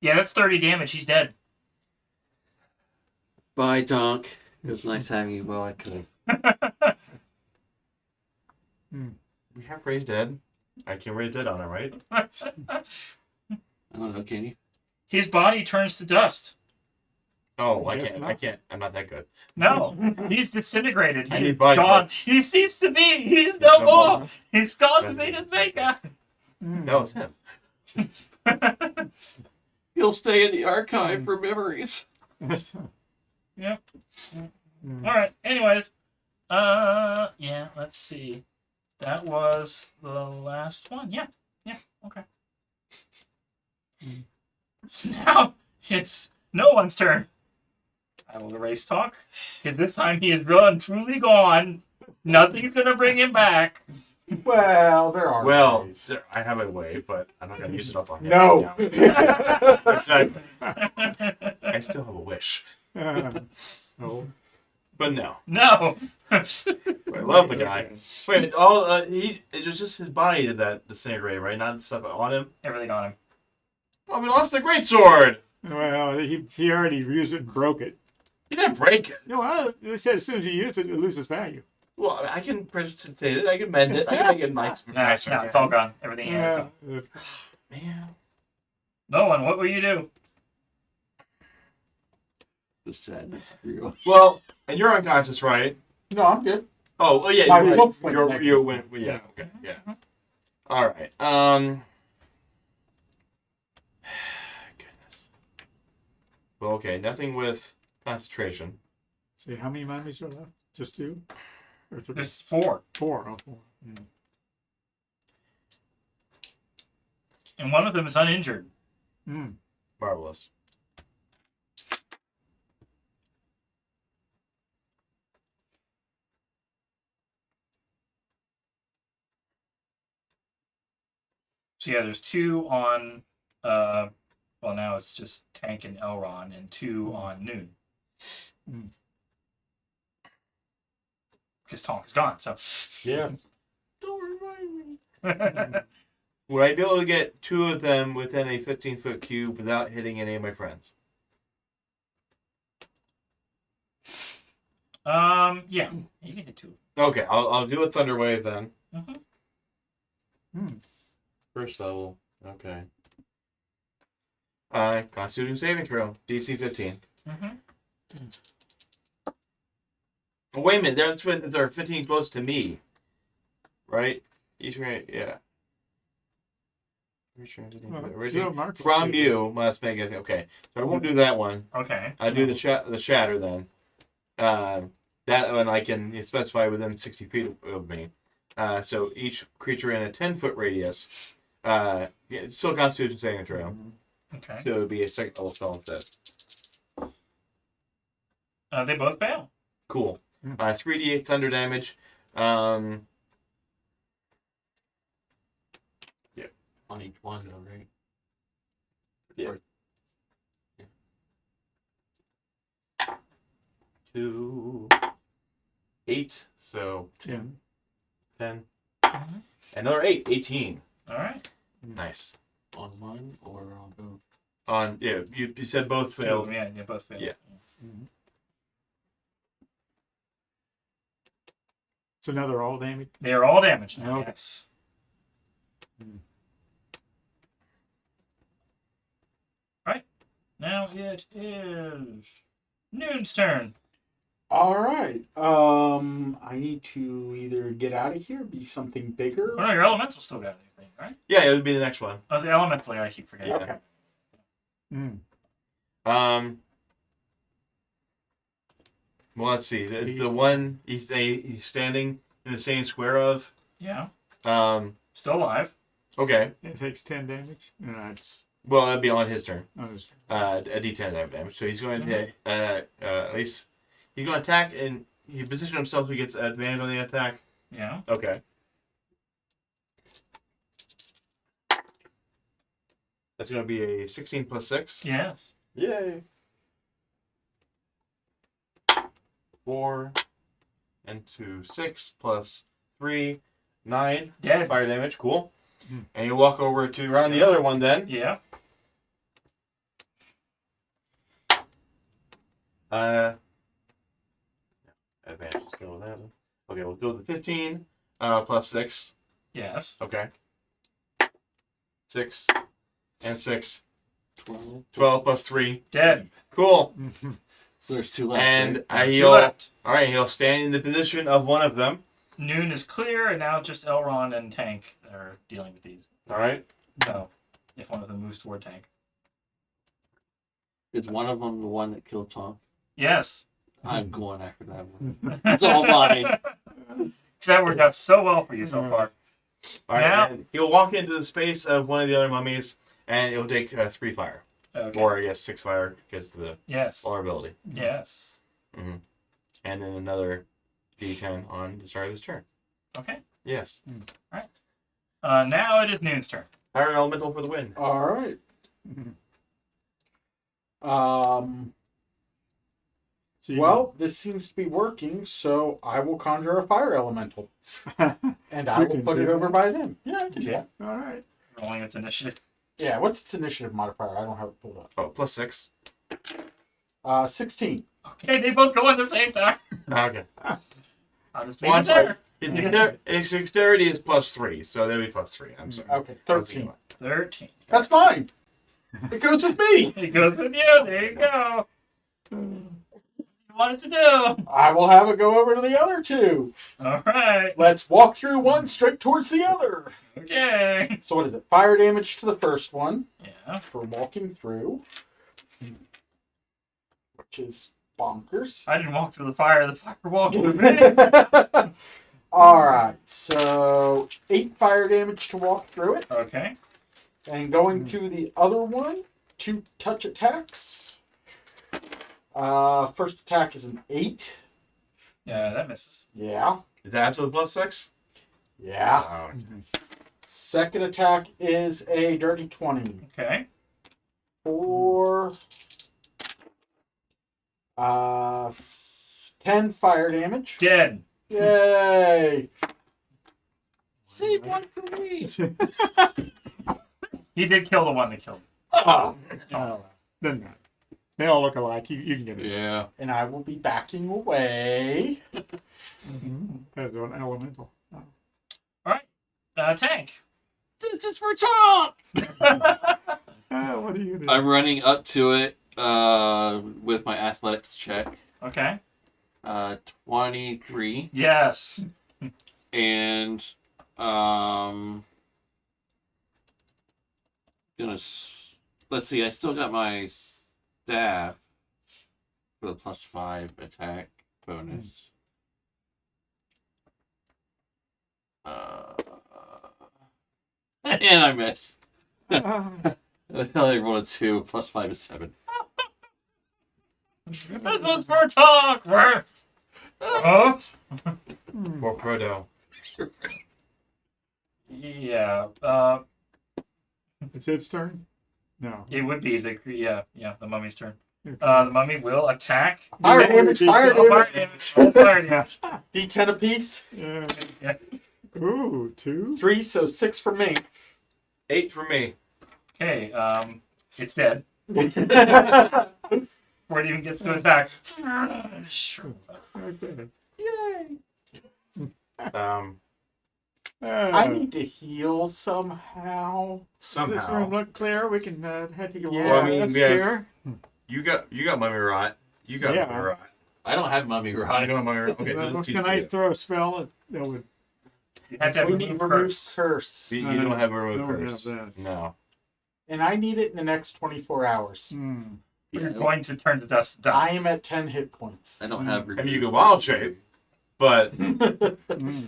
Yeah, that's 30 damage. He's dead. Bye, Donk. It was nice having you while I could. We have raised dead. I can raise dead on him, right? I don't know, can you? His body turns to dust. Oh, I Guess can't. not. I can't. I'm not that good. No, he's disintegrated. I He's need body gone. parts. He ceased to be. He's no more. He's gone to meet his maker. That was him. He'll stay in the archive for memories. Yep. All right. Anyways, yeah. Let's see. That was the last one. Yeah. Yeah. Okay. So now it's no one's turn. I will erase talk because this time he is real and truly gone. Nothing's gonna bring him back. Well, there are Well, ways. sir, I have a way, but I'm not going to use it up on him. No. Exactly. I still have a wish. No. But no. No. I love the guy. Wait, it was just his body that disintegrated, right? Not the stuff on him? Everything on him. Oh, we lost the greatsword! Well, he already used it and broke it. He didn't break it. No, they said as soon as you use it, it loses value. Well, I can precipitate it. I can mend it. I can make it nice. nicer No, it's all gone. Everything is gone. Man. No one. What will you do? The sadness. Real. Well, and you're unconscious, right? No, I'm good. Oh, yeah, My you're wolf right. went You went. Yeah, okay, yeah. All right. Goodness. Well, okay, nothing with concentration. See, how many enemies are left? Just 2? Or 3? There's 4, 4. Oh, 4. and one of them is uninjured. Marvelous. So yeah, there's 2 on. Well, now it's just Tank and Elron, and 2 on Noon. Because Tonk is gone. So. Yeah. Don't remind me. Would I be able to get 2 of them within a 15-foot cube without hitting any of my friends? Yeah, you can hit 2. Okay, I'll do a thunder wave then. Mm-hmm. First level. Okay. Constitution saving throw. DC 15. Mm-hmm. Oh, wait a minute. That's when they're 15 close to me. Right? Each right, yeah. From you must make it. Okay. So I won't do that one. Okay. I do the shatter then. That one I can specify within 60 feet of me. So each creature in a 10-foot radius. It's still Constitution saving throw. Okay. So it would be a second level spell instead. They both fail. Cool. Mm. 3d8 thunder damage. On each one, though, right? Yeah. Or- 2, 8, so 10. 10. Mhm. Another 8, 18. All right. Nice. On one or on both? On you said both Two of failed. them, yeah, you both failed. Yeah. Mhm. So now they're all damaged? They are all damaged now. Okay. Yes. Right. Now it is Noon's turn. All right. I need to either get out of here, be something bigger. Oh no, your elemental still got anything, right? Yeah, it would be the next one. Oh, the elemental, I keep forgetting. Yeah. Okay. Mm. Well, let's see. There's the one he's standing in the same square of. Yeah. Still alive. Okay. It takes 10 damage. And that's Well, that'd be on his turn. understood. A D10 damage. So he's going to at least he's going to attack and he positions himself so he gets advantage on the attack. Yeah. Okay. That's going to be a 16 plus 6. Yes. Yay. 4 and 2, 6 plus 3, 9 Dead. fire damage. Cool. Hmm. And you walk over to around the other one then. Yeah. Advantage. Let's go with that one. Okay, we'll go with the 15 plus 6. Yes. Okay. 6 and 6. 12. 12 plus 3. Dead. Cool. So there's two left. And right? Two he'll left. alright, he'll stand in the position of one of them. Noon is clear, and now just Elrond and Tank are dealing with these. Alright. So, if one of them moves toward Tank. Is one of them the one that killed Tom? Yes. I'm going after that one. It's all mine. Because that worked out so well for you so far. Alright, Now- and he'll walk into the space of one of the other mummies and it'll take 3 fire. Okay. Or I guess 6 fire because of the Yes. vulnerability. Yes. And then another D10 on the start of his turn. Okay. Yes. Now it is Noon's turn. Fire elemental for the win. All right. So you- Well, this seems to be working, so I will conjure a fire elemental, and I You will can put do it over that. by them. Yeah, I can do Okay. that. all right. Rolling its initiative. Yeah, what's its initiative modifier? I don't have it pulled up. Oh, plus 6. 16. Okay, they both go at the same time. Okay. I'll just leave Well, it there. His dexterity is plus 3, so that'd be plus 3. I'm sorry. Okay, 13. 13. That's mine. It goes with me. It goes with you. There you go. You wanted to do. I will have it go over to the other two. All right. Let's walk through one straight towards the other. Okay. So what is it? Fire damage to the first one Yeah. for walking through, which is bonkers. I didn't walk through the fire. The fire walked through me. All right, so 8 fire damage to walk through it. Okay. And going to the other one, 2 touch attacks. First attack is an 8. Yeah, that misses. Yeah. Is that after the plus 6? Yeah. Oh. Second attack is a dirty 20 Okay. for 10 fire damage. Dead. Yay! Save one for me. He did kill the one that killed him. Ah, Oh, doesn't matter. They all look alike. You can get it. Yeah. and I will be backing away. As an elemental. Tank. This is for Tom. What are you doing? I'm running up to it with my athletics check. Okay. 23. Yes. And let's see, I still got my staff for the +5 attack bonus. And I missed. I rolled a 2, +5 is 7. This one's for talk. Oops. For Proto. Yeah. It's its turn? No. It would be the mummy's turn. Okay. The mummy will attack. Fire Yeah. damage, fire Oh, fire damage. damage. Oh, fire damage. D10 apiece. Yeah. Yeah. Ooh, 2? 3, so 6 for me. 8 for me. Okay. It's dead Yay. before it even gets to attack. Okay. I need to heal somehow. Does this room Somehow. look clear? We can head to your Yeah, Well, I mean, that's we have- clear. You got mummy rot. You got Yeah. mummy rot. I don't have mummy I right. don't mummy rot. Okay, Well, let's can I throw a spell that would... You have to have We need remove to remove curse. curse. You don't have a remove don't curse. have that. No. And I need it in the next 24 hours. Hmm. You're going to turn to dust to die. I am at 10 hit points. I don't have. I mean, you go wild shape, but Hmm.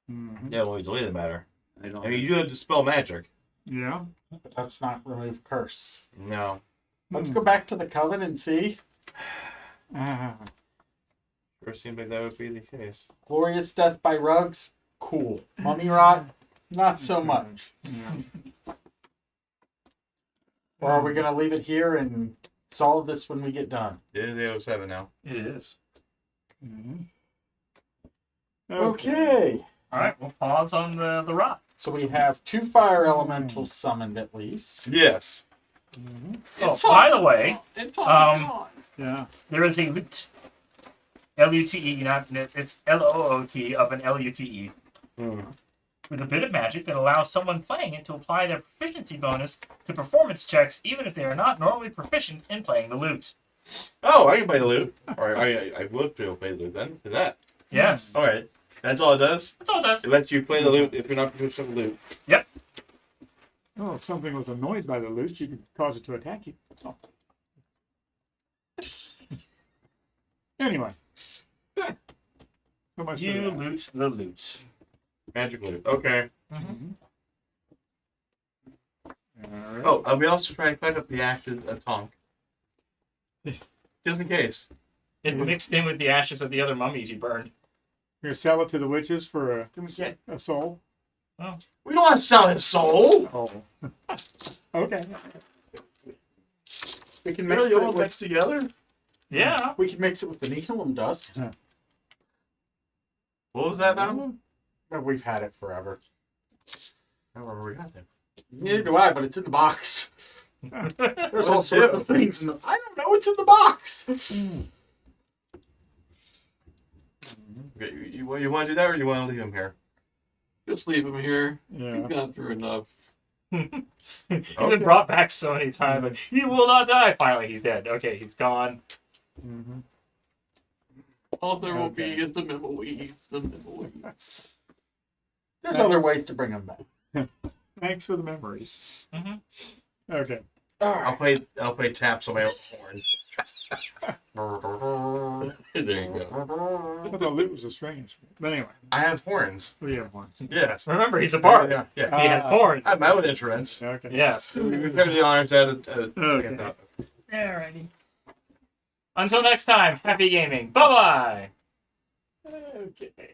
Mhm. yeah, well, it's way the matter. I don't. I mean, you do have dispel magic. Yeah. But that's not remove curse. No. Let's go back to the coven and see. Ah. Sure seems like that would be the case. Glorious death by rugs. Cool. Mummy rot. Not so much. Yeah. Or are we going to leave it here and solve this when we get done? It is 8:07 now. It is. Mhm. Okay. All right, we'll pause on the rock. So we have 2 fire elementals summoned at least. Yes. Mhm. Oh, by the way, Yeah. there is a loot. L-U-T-E, not it's L-O-O-T of an L-U-T-E. Hmm. With a bit of magic that allows someone playing it to apply their proficiency bonus to performance checks, even if they are not normally proficient in playing the loot. Oh, I can play the loot. All right, I would be able to play the loot then. For that. Yes, All right. That's all it does. that's all it does. It lets you play the loot if you're not proficient in the loot. Oh, if something was annoyed by the loot, you could cause it to attack you. Oh. Anyway. So much for You that. loot the loot. Magic loot. Okay. Mm-hmm. All right. Oh, we also try to collect up the ashes of Tonk. Just in case. It's mixed in with the ashes of the other mummies you burned. You're gonna sell it to the witches for Yeah. a soul? We don't want to sell his soul. Oh. Okay. We can mix Really, it all with, mixed together? Yeah. we can mix it with the Nihilum dust. What was that now? But we've had it forever. I don't remember where we got that. Neither do I, but it's in the box. There's What all it sorts do? of things in the. I don't know. It's in the box. Okay, you want to do that or you want to leave him here? Just leave him here. He's Yeah. gone through enough. He's been brought back so many times. Like, he will not die. Finally, he's dead. Okay, he's gone. Mhm. All there will Okay. be is the memories. The memories. There's other ways to bring them back. Thanks for the memories. Mhm. Okay. All right. I'll play taps on my own horn. There you go. I thought loot was a string instrument. But anyway, I have horns. we have one. Yes. Remember, he's a bard. Yeah. He has horns. I have my own instruments. Okay. Yes. We carry the honors at Okay. Alrighty. Until next time, happy gaming. Bye bye. Okay.